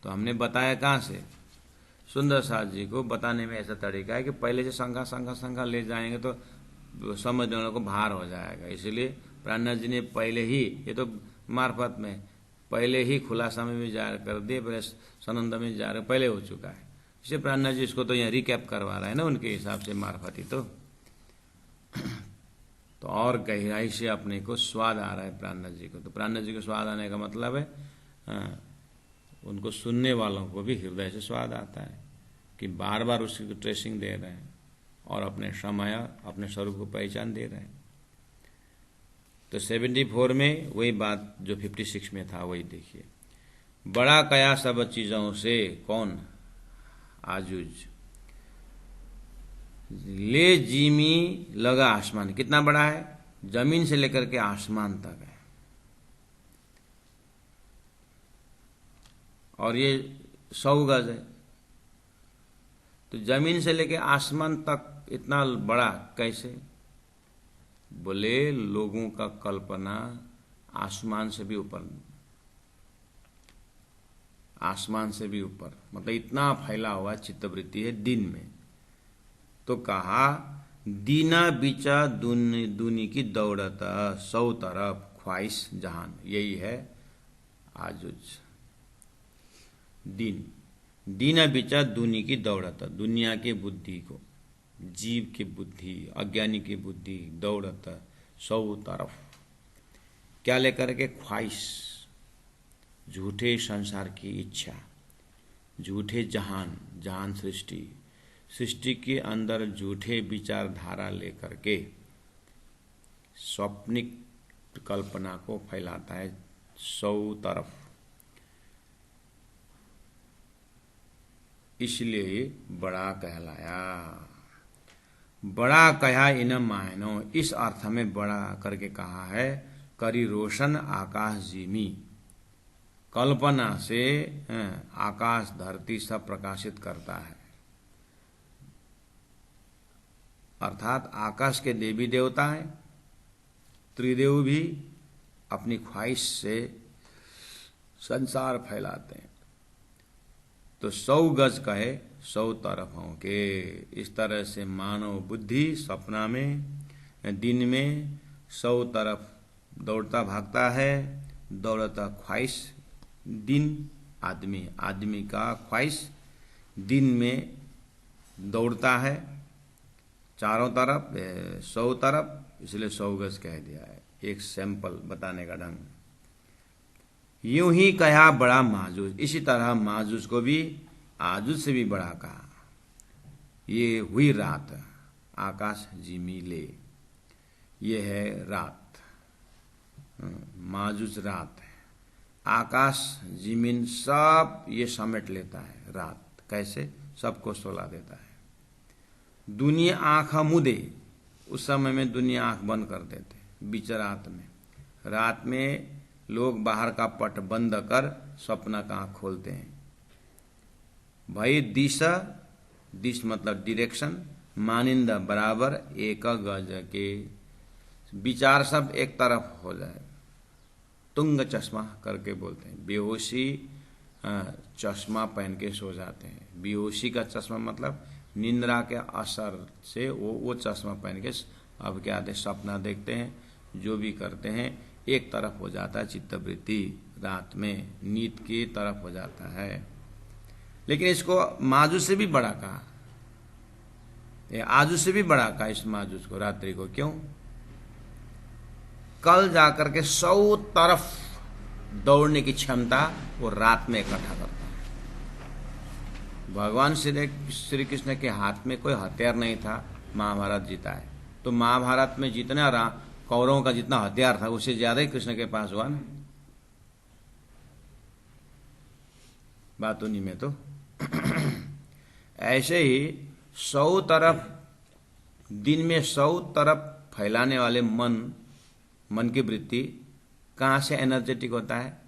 तो हमने बताया कहाँ से, सुंदर साज जी को बताने में ऐसा तरीका है कि पहले से संख्या ले जाएंगे तो समझने वालों को भार हो जाएगा। इसलिए प्राणनाथ जी ने पहले ही, ये तो मार्फत में पहले ही खुलासा में भी जाहिर कर दिए, पहले सनंद में जाहिर पहले हो चुका है। इसलिए प्राणनाथ जी इसको तो यहाँ रिकैप करवा रहे हैं ना, उनके हिसाब से मार्फत ही तो और गहराई से अपने को स्वाद आ रहा है प्राणनाथ जी को। तो प्राणनाथ जी को स्वाद आने का मतलब है उनको सुनने वालों को भी हृदय से स्वाद आता है कि बार बार उसकी ट्रेसिंग दे रहे हैं और अपने समय अपने स्वरूप को पहचान दे रहे हैं। तो 74 में वही बात जो 56 में था वही देखिए। बड़ा कया सब चीज़ों से, कौन, आजुज, ले जीमी लगा आसमान। कितना बड़ा है, जमीन से लेकर के आसमान तक है। और ये 100 गज है, तो जमीन से लेकर आसमान तक इतना बड़ा कैसे। बोले लोगों का कल्पना आसमान से भी ऊपर, आसमान से भी ऊपर, मतलब इतना फैला हुआ चित्तवृत्ति है दिन में। तो कहा दीना बिचा दुनी की दौड़त 100 तरफ ख्वाहिश जहान, यही है आजुज। दीना बिचा दुनी की दौड़त, दुनिया के बुद्धि को, जीव की बुद्धि, अज्ञानी की बुद्धि दौड़त 100 तरफ, क्या लेकर के, ख्वाहिश, झूठे संसार की इच्छा, झूठे जहान सृष्टि के अंदर झूठे विचारधारा लेकर के स्वप्निक कल्पना को फैलाता है 100 तरफ। इसलिए बड़ा कहलाया। बड़ा कहा इन मायनो, इस अर्थ में बड़ा करके कहा है, करी रोशन आकाश जिमी, कल्पना से आकाश धरती सब प्रकाशित करता है। अर्थात आकाश के देवी देवता हैं, त्रिदेव भी अपनी ख्वाहिश से संसार फैलाते हैं। तो 100 गज कहे 100 तरफों के। इस तरह से मानव बुद्धि सपना में, दिन में 100 तरफ दौड़ता भागता है। दौड़ता ख्वाहिश, दिन आदमी का ख्वाहिश दिन में दौड़ता है चारों तरफ 100 तरफ, इसलिए 100 गज कह दिया है। एक सैंपल बताने का ढंग। यूं ही कहा बड़ा माजूज, इसी तरह माजूज को भी आजुज से भी बड़ा कहा। ये हुई रात, आकाश जिमी ले, ये है रात। माजुज रात है। आकाश जमीन सब ये समेट लेता है रात। कैसे? सबको सोला देता है। दुनिया आंख मुदे, उस समय में दुनिया आंख बंद कर देते बीच रात में। रात में लोग बाहर का पट बंद कर सपना का आंख खोलते हैं। भाई दिशा, दिश मतलब डायरेक्शन, मानिंद बराबर एक गज के, विचार सब एक तरफ हो जाए। तुंग चश्मा करके बोलते हैं, बेहोशी चश्मा पहन के सो जाते हैं। बेहोशी का चश्मा मतलब निंद्रा के असर से वो चश्मा पहन के अब क्या आते सपना देखते हैं, जो भी करते हैं एक तरफ हो जाता है। चित्तवृत्ति रात में नींद की तरफ हो जाता है। लेकिन इसको माजुज से भी बड़ा कहा, आजू से भी बड़ा कहा इस माजुज को, रात्रि को। क्यों? कल जाकर के 100 तरफ दौड़ने की क्षमता वो रात में इकट्ठा करता है। भगवान श्री कृष्ण के हाथ में कोई हथियार नहीं था, महाभारत जीता है। तो महाभारत में जितना कौरवों का जितना हथियार था उससे ज्यादा ही कृष्ण के पास हुआ ना। बात उन्हीं में तो ऐसे ही 100 तरफ दिन में 100 तरफ फैलाने वाले मन की वृत्ति कहाँ से एनर्जेटिक होता है?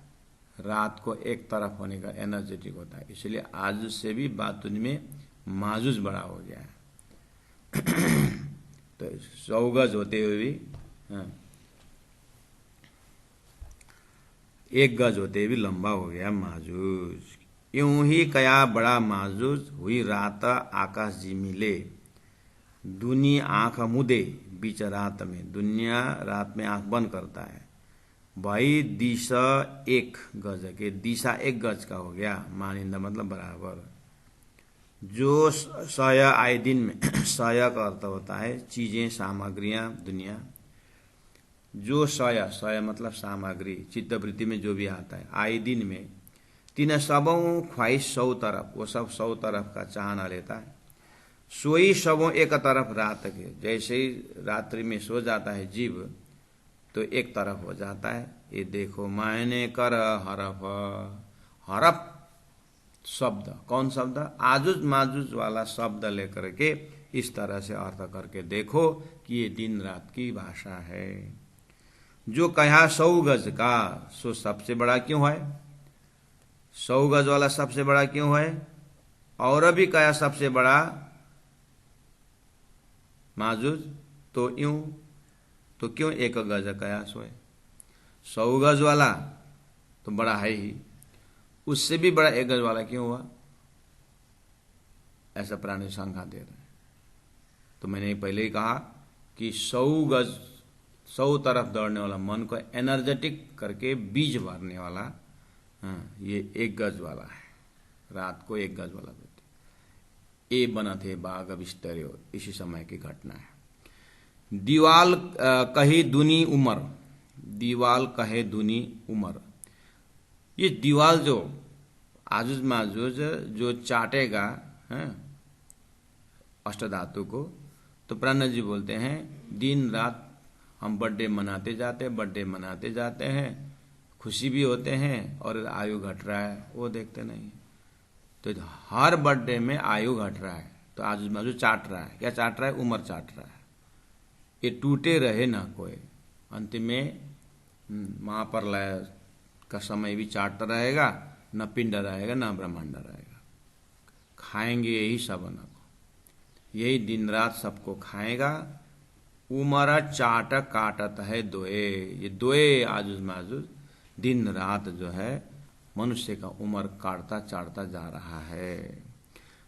रात को एक तरफ होने का एनर्जेटिक होता है। इसलिए आजुज से भी बातुन में माजुज बड़ा हो गया है। तो 100 गज होते हुए भी 1 गज होते हुए भी लंबा हो गया माजुज। यूं ही कया बड़ा माजुज हुई रात आकाश जिमिले, दुनिया आंख मुदे बीच रात में। दुनिया रात में आंख बंद करता है। भाई दिशा 1 गज के, दिशा 1 गज का हो गया। मानिंदा मतलब बराबर। जो सय आए दिन में सय का अर्थ होता है चीजें, सामग्रियां, दुनिया। जो सय मतलब सामग्री, चित्तवृत्ति में जो भी आता है। आए दिन में तीन सबों ख्वाहिश 100 तरफ, वो सब 100 तरफ का चाहना लेता है। सोई सबों एक तरफ रात के, जैसे ही रात्रि में सो जाता है जीव तो एक तरफ हो जाता है। ये देखो मायने कर हरफ, हरफ शब्द, कौन शब्द? आजुज माजुज वाला शब्द लेकर के इस तरह से अर्थ करके देखो कि ये दिन रात की भाषा है। जो कहा 100 गज का सो सबसे बड़ा क्यों है? 100 गज वाला सबसे बड़ा क्यों है? और भी कहा सबसे बड़ा माजुज, तो यूं तो क्यों 1 गज कया सोए? 100 गज वाला तो बड़ा है ही, उससे भी बड़ा 1 गज वाला क्यों हुआ? ऐसा प्राणी संख्या दे रहे हैं। तो मैंने पहले ही कहा कि 100 गज, 100 तरफ दौड़ने वाला मन को एनर्जेटिक करके बीज भरने वाला, ये 1 गज वाला है। रात को 1 गज वाला देते। ए बना थे बाग अविस्तर्यो, इसी समय की घटना है। दीवाल कही दुनी उमर, दीवाल कहे दुनी उमर। ये दीवाल जो आजुज माजुज जो चाटेगा अष्टधातु को, तो प्राण जी बोलते हैं दिन रात हम बर्थडे मनाते जाते हैं, खुशी भी होते हैं और आयु घट रहा है वो देखते नहीं। तो हर बर्थडे में आयु घट रहा है, तो आजुज माजुज चाट रहा है। क्या चाट रहा है? उम्र चाट रहा है। ये टूटे रहे ना कोई, अंतिम में महाप्रलय का समय भी चाटता रहेगा, न पिंड रहेगा न ब्रह्मांड रहेगा। खाएंगे यही सब न को, यही दिन रात सबको खाएगा। उमर चाट काटत है दोए, ये दोए आजुज माजुज दिन रात जो है मनुष्य का उम्र काटता चाटता जा रहा है।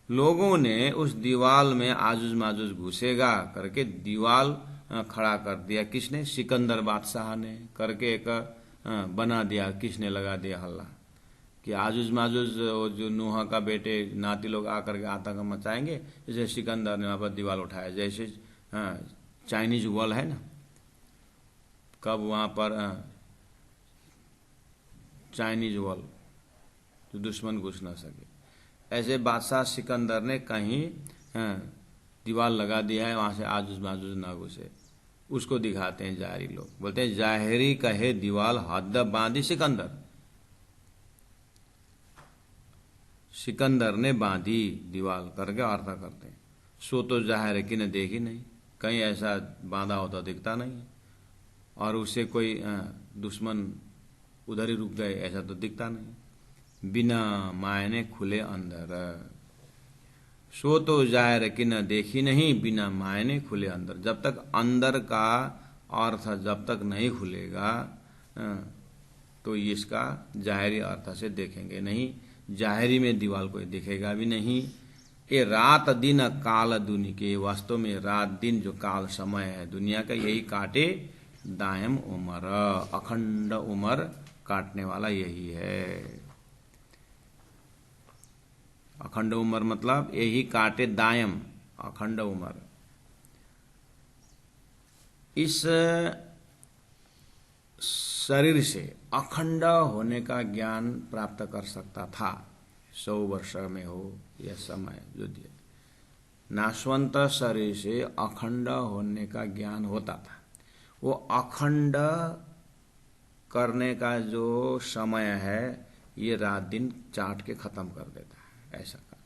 लोगों ने उस दीवाल में आजुज माजुज घुसेगा करके दीवाल खड़ा कर दिया। किसने? सिकंदर बादशाह ने करके एक बना दिया। किसने लगा दिया हल्ला कि आजुज माजुज जो नूह का बेटे नाती लोग आकर के आतंक मचाएंगे। जैसे सिकंदर ने वहां पर दीवाल उठाया, जैसे चाइनीज वॉल है ना, कब वहां पर चाइनीज वॉल जो दुश्मन घुस ना सके, ऐसे बादशाह सिकंदर ने कहीं दीवार लगा दिया है, वहां से आजुज माजुज ना घुसे। उसको दिखाते हैं जाहिरी लोग। बोलते हैं जाहिरी कहे दीवाल हद बांधी सिकंदर, सिकंदर ने बांधी दीवाल करके अर्थ करते हैं। सो तो जाहिर है कि ने देखी नहीं, कहीं ऐसा बांधा होता दिखता नहीं, और उससे कोई दुश्मन उधर ही रुक गए ऐसा तो दिखता नहीं। बिना मायने खुले अंदर, सो तो जाहिर कि न देखी नहीं, बिना मायने खुले अंदर। जब तक अंदर का अर्थ जब तक नहीं खुलेगा तो इसका जाहिरी अर्थ से देखेंगे नहीं, जाहिरी में दीवाल कोई दिखेगा भी नहीं। ये रात दिन काल दुनि के, वास्तव में रात दिन जो काल समय है दुनिया का, यही काटे दायम उमर, अखंड उमर काटने वाला यही है। अखंड उमर मतलब यही काटे दायम, अखंड उमर। इस शरीर से अखंड होने का ज्ञान प्राप्त कर सकता था, 100 वर्ष में हो यह समय जो दिया। नाशवंत शरीर से अखंड होने का ज्ञान होता था। वो अखंड करने का जो समय है ये रात दिन चाट के खत्म कर देता है, ऐसा का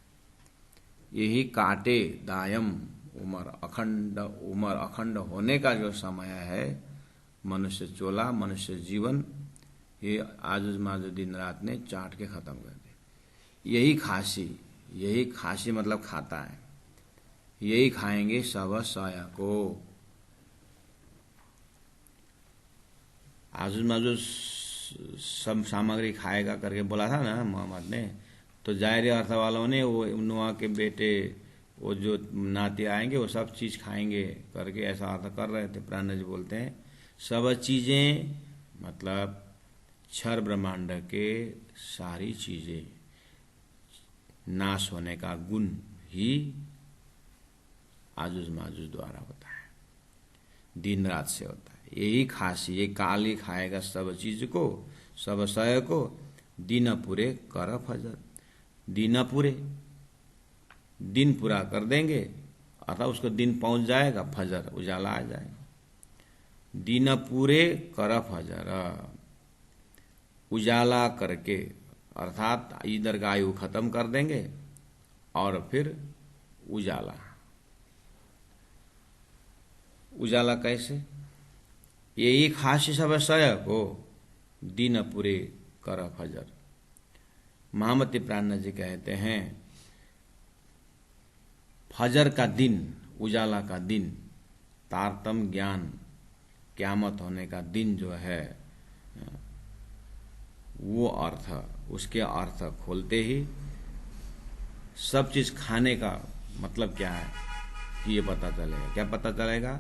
यही काटे दायम उमर, अखंड उमर, अखंड होने का जो समय है मनुष्य चोला, मनुष्य जीवन, ये आजुज माजुज दिन रात ने चाट के खत्म कर दे। यही खासी, यही खासी मतलब खाता है, यही खाएंगे सब साया को। आजुज माजुज सब सामग्री खाएगा करके बोला था ना मोहम्मद ने, तो जाहिर अर्थ वालों ने वो नुआ के बेटे वो जो नाते आएंगे वो सब चीज खाएंगे करके ऐसा अर्थ कर रहे थे। प्राण जी बोलते हैं सब चीजें मतलब क्षर ब्रह्मांड के सारी चीजें नाश होने का गुण ही आजुज माजुज द्वारा होता है, दिन रात से होता है। यही खासी, ये काल ही खाएगा सब चीज को, सब सय को, दिन पूरे कर फजर। दिन पूरे, दिन पूरा कर देंगे अर्थात उसको दिन पहुंच जाएगा, फजर उजाला आ जाएगा। दिन पूरे कर फजर, उजाला करके अर्थात इधर का आयु खत्म कर देंगे और फिर उजाला। उजाला कैसे? यही खासी सब सय को दिन पूरे कर फजर। महामती प्राण जी कहते हैं फजर का दिन, उजाला का दिन, तारतम ज्ञान, क्यामत होने का दिन जो है वो अर्थ, उसके अर्थ खोलते ही सब चीज खाने का मतलब क्या है ये पता चलेगा। क्या पता चलेगा?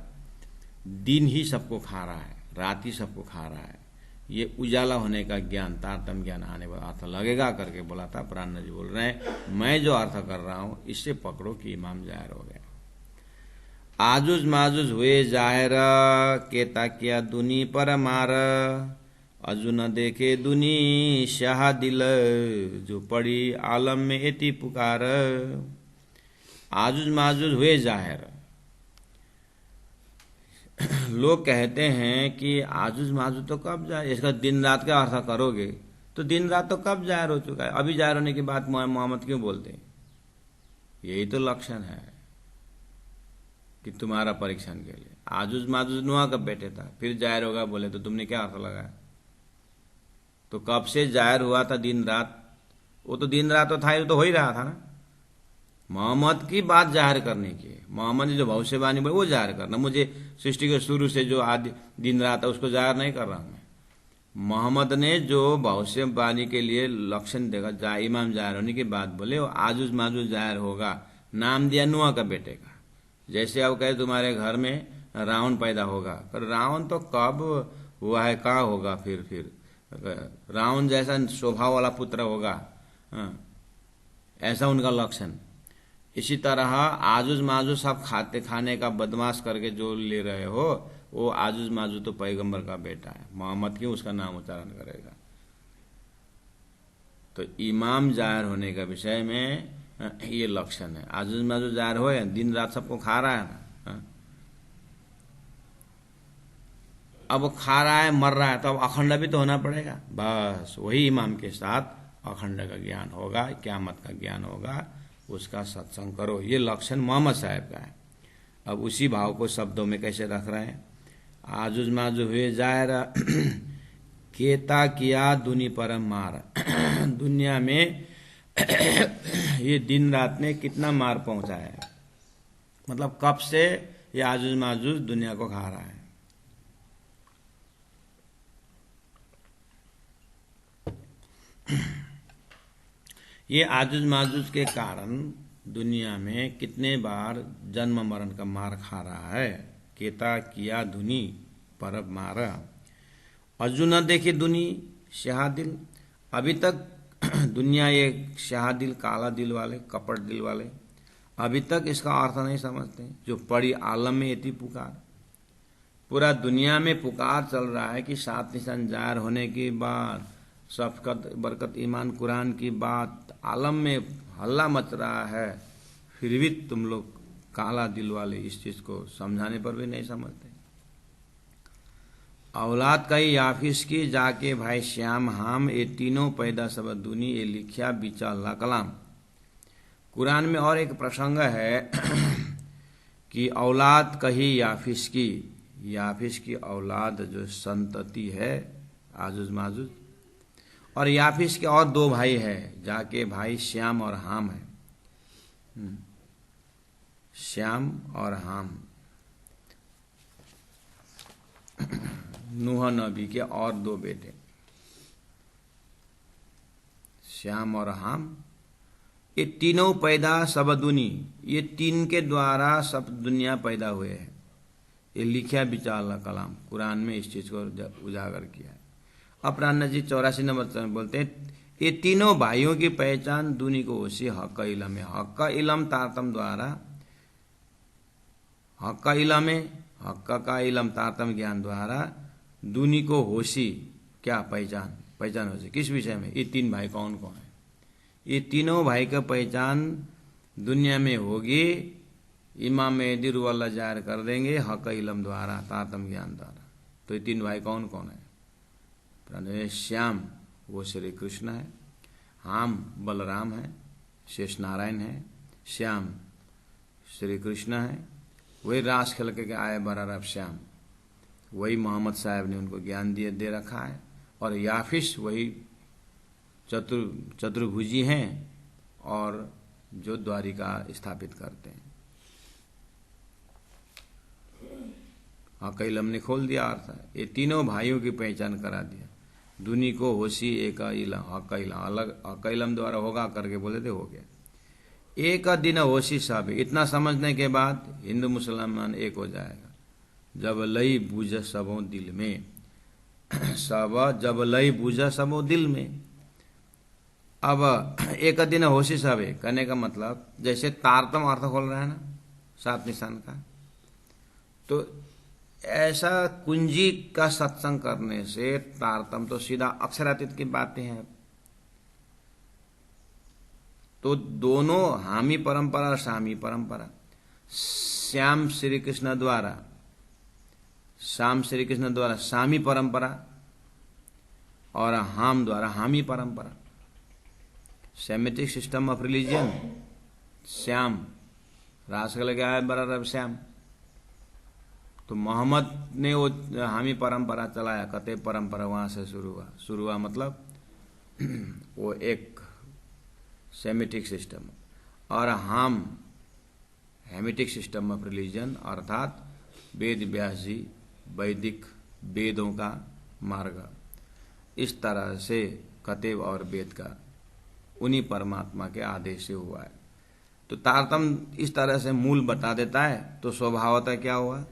दिन ही सबको खा रहा है, रात ही सबको खा रहा है। ये उजाला होने का ज्ञान, तारतम ज्ञान आने पर अर्थ लगेगा करके बोला था। प्राण जी बोल रहे हैं मैं जो अर्थ कर रहा हूं इससे पकड़ो कि इमाम जाहिर हो गया। आजुज माजुज हुए जाहिर, केता किया दुनी पर मार, अजु न देखे दुनी शाह दिल, जो पड़ी आलम में एती पुकार। आजुज माजुज हुए जाहिर, लोग कहते हैं कि आजुज माजुज तो कब जाए, इसका दिन रात का अर्थ करोगे तो दिन रात तो कब जाहिर हो चुका है, अभी जाहिर होने की बात मोहम्मद क्यों बोलते हैं? यही तो लक्षण है कि तुम्हारा परीक्षण के लिए। आजुज माजुज नुआ कब बैठे था, फिर जाहिर होगा बोले तो तुमने क्या अर्थ लगाया? तो कब से जाहिर हुआ था दिन रात? वो तो दिन रात तो था, तो हो ही रहा था ना। मोहम्मद की बात जाहिर करने की, मोहम्मद ने जो भविष्यवाणी बोली वो जाहिर करना। मुझे सृष्टि के शुरू से जो आदि दिन रात है उसको जाहिर नहीं कर रहा हूं मैं। मोहम्मद ने जो भविष्यवाणी के लिए लक्षण देखा, इमाम जाहिर होने की बात बोले, वो आजुज माजुज जाहिर होगा, नाम दिया नुआ का बेटे का। जैसे अब कहे तुम्हारे घर में रावण पैदा होगा, पर रावण तो कब हुआ है, कहाँ होगा? फिर रावण जैसा स्वभाव वाला पुत्र होगा, ऐसा उनका लक्षण। इसी तरह आजुज माजुज सब खाने का बदमाश करके जो ले रहे हो, वो आजुज माजुज तो पैगंबर का बेटा है, मोहम्मद क्यों उसका नाम उच्चारण करेगा? तो इमाम जाहिर होने का विषय में ये लक्षण है। आजुज माजुज जाहिर हो, दिन रात सबको खा रहा है ना। अब वो खा रहा है, मर रहा है, तो अब अखंड भी तो होना पड़ेगा। बस वही इमाम के साथ अखंड का ज्ञान होगा, क़यामत का ज्ञान होगा, उसका सत्संग करो। ये लक्षण मोहम्मद साहब का है। अब उसी भाव को शब्दों में कैसे रख रहे हैं? आजुज माजुज हुए जायर केता किया दुनी परम मार। दुनिया में ये दिन रात ने कितना मार पहुंचा है, मतलब कब से ये आजुज माजुज दुनिया को खा रहा है। ये आजुज माजुज के कारण दुनिया में कितने बार जन्म मरण का मार खा रहा है। केता किया धुनी परब मारा। अजू न देखे दुनी स्याह दिल। अभी तक दुनिया ये स्याह दिल, काला दिल वाले, कपट दिल वाले अभी तक इसका अर्थ नहीं समझते। जो पड़ी आलम में इतनी पुकार, पूरा दुनिया में पुकार चल रहा है कि 7 निशान जाहिर होने के बाद, शफ़क़त बरकत ईमान कुरान की बात आलम में हल्ला मच रहा है, फिर भी तुम लोग काला दिल वाले इस चीज को समझाने पर भी नहीं समझते। औलाद कई याफिस की जाके भाई श्याम हाम, ये तीनों पैदा सब दुनी, ये लिखिया बिचा अल्लाह कलाम। कुरान में और एक प्रसंग है कि औलाद कही याफिस की औलाद जो संतति है आजुज माजुज, और याफिस के और 2 भाई है, जाके भाई श्याम और हाम है। श्याम और हाम, नूह नबी के और 2 बेटे श्याम और हाम। ये तीनों पैदा सब दुनी, ये 3 के द्वारा सब दुनिया पैदा हुए हैं। ये लिखा बिचा अल्लाह कलाम, कुरान में इस चीज को उजागर किया है। अपरान्ना जी 84 नंबर में बोलते हैं, ये तीनों भाइयों की पहचान दुनी को होशी हक इलम है। हक इलम तारतम द्वारा, हक इलम है, हक का इलम तारतम ज्ञान द्वारा दुनी को होशी क्या पहचान होशी किस विषय में? ये 3 भाई कौन कौन है? ये तीनों भाई का पहचान दुनिया में होगी, इमाम मेहदी रुअल्लाह जाहिर कर देंगे हक इलम द्वारा, तारतम ज्ञान द्वारा। तो ये 3 भाई कौन कौन है? श्याम वो श्री कृष्ण है, हाम बलराम है, शेष नारायण है, श्याम श्री कृष्ण है, वही रास खेल के आए बरारब श्याम, वही मोहम्मद साहब ने उनको ज्ञान दे रखा है। और याफिस वही चतुर्भुजी हैं और जो द्वारिका स्थापित करते हैं। हकइलम ने खोल दिया अर्थ, ये तीनों भाइयों की पहचान करा दिया। दुनी को होशी एक इलम, हकइलम अलग हकइलम द्वारा होगा करके बोले थे, हो गया। एक दिन होशी सब, इतना समझने के बाद हिंदू मुसलमान एक हो जाएगा। जब लई बूझ सबों दिल में, सब जब लई बूझ सबों दिल में। अब एक दिन होशी सब है कहने का मतलब, जैसे तारतम अर्थ खोल रहा है ना 7 निशान का, तो ऐसा कुंजी का सत्संग करने से तारतम तो सीधा अक्षरातीत की बातें हैं। तो दोनों हामी परंपरा और शामी परंपरा, श्याम श्री कृष्ण द्वारा शामी परंपरा और हाम द्वारा हामी परंपरा, Semitic system of religion. Shyam रास के लगे आए बराबर श्याम, तो मोहम्मद ने वो हामी परंपरा चलाया, कते परंपरा वहां से शुरू हुआ मतलब वो एक सेमेटिक सिस्टम, और हाम हेमिटिक सिस्टम ऑफ रिलीजन, अर्थात वेद व्यास जी वैदिक वेदों का मार्ग। इस तरह से कतेव और वेद का उन्हीं परमात्मा के आदेश से हुआ है। तो तारतम इस तरह से मूल बता देता है, तो स्वभावतः क्या हुआ?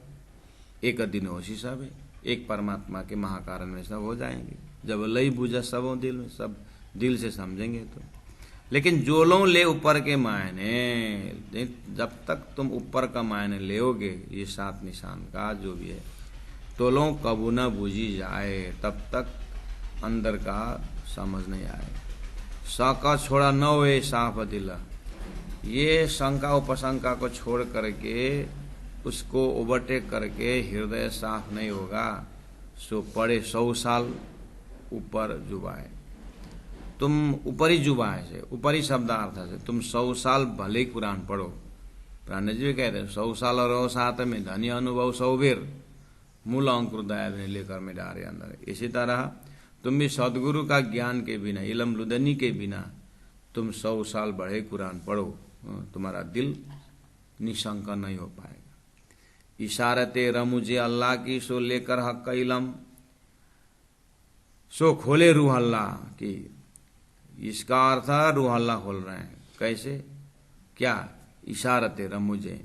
एक दिन होशी सब है, एक परमात्मा के महाकारण में सब हो जाएंगे। जब लई बूझा सबों दिल में, सब दिल से समझेंगे तो। लेकिन जो लोग ले ऊपर के मायने, जब तक तुम ऊपर का मायने लेओगे ये 7 निशान का जो भी है, तो लोग कबू न बूझी जाए, तब तक अंदर का समझ नहीं आए। शंका छोड़ा न हुए साफ दिला, ये शंका उपशंका को छोड़ करके उसको ओवरटेक करके हृदय साफ नहीं होगा, सो पढ़े 100 साल ऊपर जुबाए। तुम ऊपरी जुबाए से, ऊपरी शब्दार्थ से तुम 100 साल भले ही कुरान पढ़ो। प्राण जी भी कहते हैं 100 साल और साथ में धनी अनुभव 100 बेर, मूल अंकुर दया ने लेकर में डारे अंदर। इसी तरह तुम भी सदगुरु का ज्ञान के बिना, इलम लुदनी के बिना तुम 100 साल बढ़े कुरान पढ़ो, तुम्हारा दिल निशंक नहीं हो पाएगा। इशारते रमुजे अल्लाह की सो लेकर हक का इलम, सो खोले रूह अल्लाह की। इसका अर्थ रूह अल्लाह खोल रहे हैं। कैसे, क्या? इशारते रमुजे,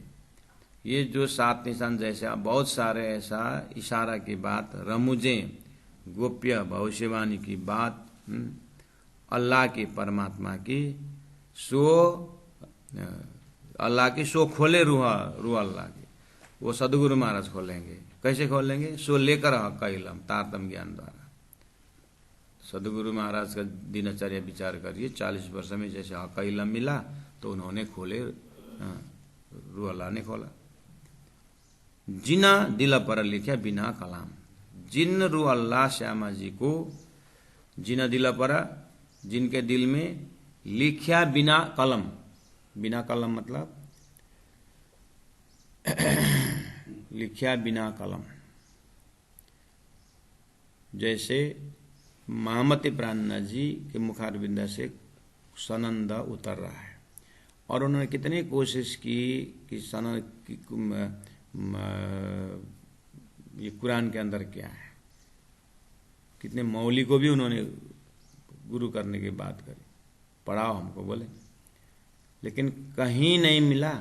ये जो 7 निशान जैसे बहुत सारे ऐसा इशारा की बात, रमुजे गोप्य भविष्यवाणी की बात, अल्लाह की, परमात्मा की, सो अल्लाह की, सो खोले रूह अल्लाह की, वो सदगुरु महाराज खोलेंगे। कैसे खोलेंगे? सो लेकर हक का इलम, तारतम ज्ञान द्वारा। सदगुरु महाराज का दिनचर्या विचार करिए, 40 वर्ष में जैसे हक का इलम मिला तो उन्होंने खोले, रूह अल्लाह ने खोला। जिना दिल पर लिखा बिना कलाम, जिन रूह अल्लाह श्यामा जी को, जिना दिल पर, जिनके दिल में लिखा बिना कलम, बिना कलम मतलब लिखा बिना कलम। जैसे महामती प्राणनाथ जी के मुखारबिंद से सनंद उतर रहा है और उन्होंने कितनी कोशिश की कि ये कुरान के अंदर क्या है, कितने मौली को भी उन्होंने गुरु करने की बात करी, पढ़ाओ हमको बोले, लेकिन कहीं नहीं मिला।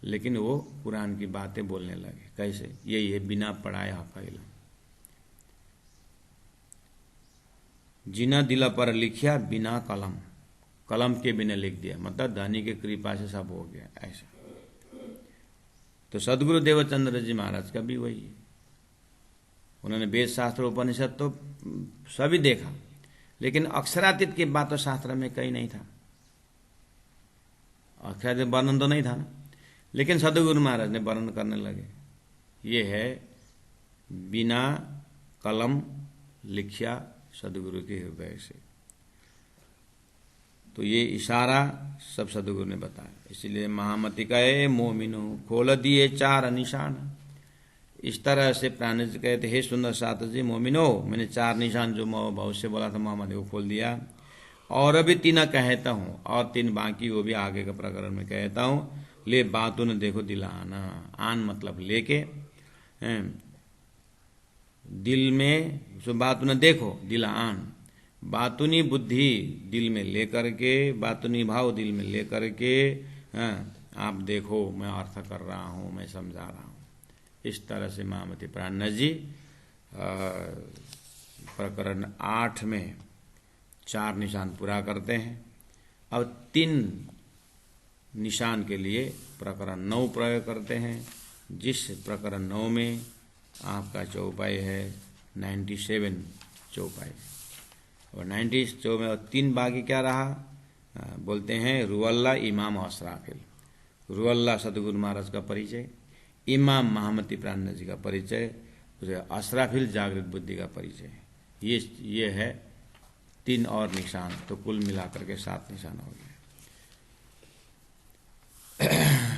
लेकिन वो कुरान की बातें बोलने लगे। कैसे? यही है बिना पढ़ाए हक इलम। जिना दिला पर लिखिया बिना कलम, कलम के बिना लिख दिया, मतलब धनी के कृपा से सब हो गया ऐसा। तो सदगुरु देवचंद्र जी महाराज का भी वही है। उन्होंने वेद शास्त्र उपनिषद तो सभी देखा, लेकिन अक्षरातीत की बात तो शास्त्र में कहीं नहीं था। अक्षरातीत वर्णन तो नहीं था ना, लेकिन सदगुरु महाराज ने वर्णन करने लगे। ये है बिना कलम लिखिया सदगुरु के हृदय से। तो ये इशारा सब सदगुरु ने बताया। इसलिए महामती कहे मोमिनो खोल दिए 4 निशान। इस तरह से प्राण जी कहते, हे सुंदर साथ जी मोमिनो, मैंने 4 निशान जो भविष्य बोला था महामती को खोल दिया। और अभी 3 कहता हूँ, और 3 बाकी, वो भी आगे का प्रकरण में कहता हूँ। ले बातों ने देखो दिलाना, आन मतलब लेके, दिल में, सो बातों ने देखो दिला आन, बातुनी बुद्धि दिल में लेकर के, बातुनी भाव दिल में लेकर के, आप देखो मैं अर्थ कर रहा हूँ, मैं समझा रहा हूँ। इस तरह से महामती प्राणनाथ जी प्रकरण 8 में 4 निशान पूरा करते हैं। अब 3 निशान के लिए प्रकरण 9 प्रयोग करते हैं, जिस प्रकरण 9 में आपका चौपाई है 97 चौपाई। और 90 में 3 बाकी क्या रहा? बोलते हैं रुअल्ला इमाम असराफिल। रुअल्ला सदगुरु महाराज का परिचय, इमाम महामती प्राणनाथ जी का परिचय, असराफिल जागृत बुद्धि का परिचय। ये है 3 और निशान, तो कुल मिलाकर के 7 निशान हो गए।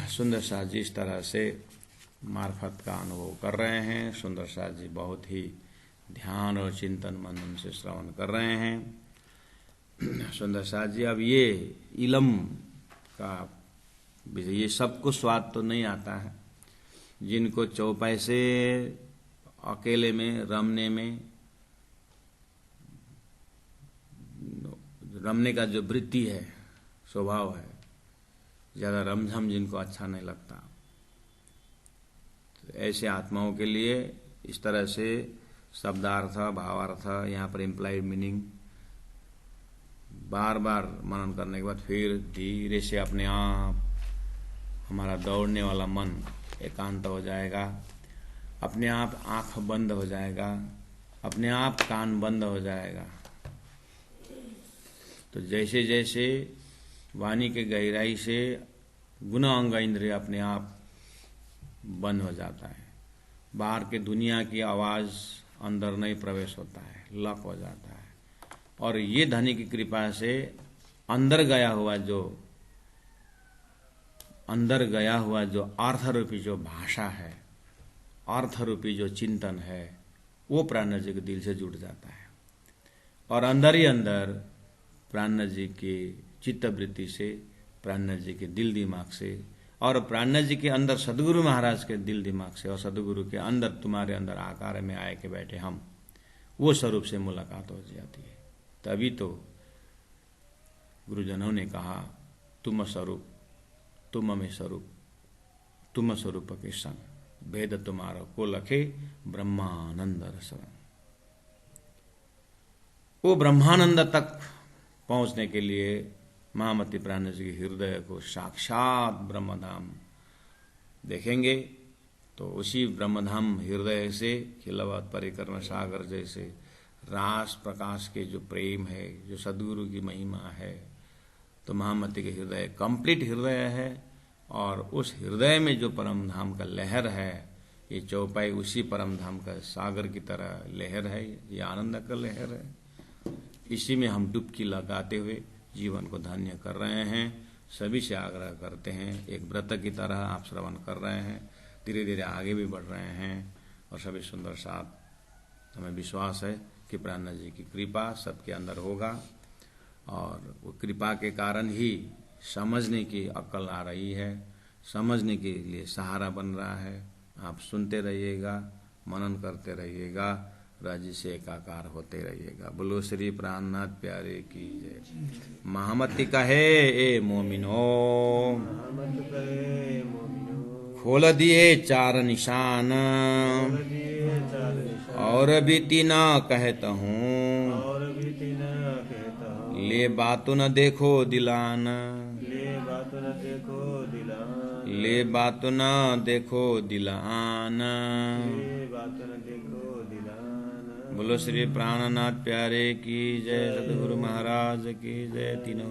सुंदर साथ जी इस तरह से मार्फत का अनुभव कर रहे हैं। सुंदर साथ जी बहुत ही ध्यान और चिंतन मनन से श्रवण कर रहे हैं। सुंदर साथ जी, अब ये इलम का ये सबको स्वाद तो नहीं आता है। जिनको चौपाई से अकेले में रमने का जो वृत्ति है, स्वभाव है, ज़्यादा रमझम जिनको अच्छा नहीं लगता, तो ऐसे आत्माओं के लिए इस तरह से शब्दार्थ, भावार्थ, यहाँ पर इम्प्लाइड मीनिंग बार बार मनन करने के बाद फिर धीरे से अपने आप हमारा दौड़ने वाला मन एकांत हो जाएगा, अपने आप आँख बंद हो जाएगा, अपने आप कान बंद हो जाएगा। तो जैसे जैसे वाणी के गहराई से गुण अंग इंद्रिय अपने आप बंद हो जाता है, बाहर के दुनिया की आवाज़ अंदर नहीं प्रवेश होता है, लॉक हो जाता है। और ये धनी की कृपा से अंदर गया हुआ जो अर्थ रूपी जो भाषा है, अर्थ रूपी जो चिंतन है, वो प्राणनाथ जी के दिल से जुड़ जाता है। और अंदर ही अंदर प्राणनाथ जी की चित्तवृत्ति से, प्राणनाथ जी के दिल दिमाग से, और प्राणनाथ जी के अंदर सदगुरु महाराज के दिल दिमाग से, और सदगुरु के अंदर तुम्हारे अंदर आकार में आए के बैठे हम, वो स्वरूप से मुलाकात हो जाती है। तभी तो गुरुजनों ने कहा, तुम स्वरूप, तुम में स्वरूप, तुम स्वरूप के संग भेद तुम्हारा को लखे ब्रह्मानंद रसरंग। वो ब्रह्मानंद तक पहुंचने के लिए महामती प्राणनाथ जी के हृदय को साक्षात ब्रह्मधाम देखेंगे तो उसी ब्रह्मधाम हृदय से खिलवत परिक्रमा सागर जैसे रास प्रकाश के जो प्रेम है, जो सद्गुरु की महिमा है, तो महामती के हृदय कंप्लीट हृदय है। और उस हृदय में जो परम धाम का लहर है, ये चौपाई उसी परम धाम का सागर की तरह लहर है, ये आनंद का लहर है। इसी में हम डुबकी लगाते हुए जीवन को धन्य कर रहे हैं। सभी से आग्रह करते हैं, एक व्रत की तरह आप श्रवण कर रहे हैं, धीरे धीरे आगे भी बढ़ रहे हैं, और सभी सुंदर साथ हमें विश्वास है कि प्राणनाथ जी की कृपा सबके अंदर होगा। और वो कृपा के कारण ही समझने की अक्ल आ रही है, समझने के लिए सहारा बन रहा है। आप सुनते रहिएगा, मनन करते रहिएगा, राज्य से एकाकार होते रहिएगा। बोलो श्री प्राणनाथ प्यारे की जय। महामती कहे ए मोमिनो, खोल दिए चार निशान, और भी तीन कहता हूँ, ले बातों न देखो दिलान, ले बातों न देखो दिलान। बोलो श्री प्राणनाथ प्यारे की जय, सद्गुरु महाराज की जय। तीनों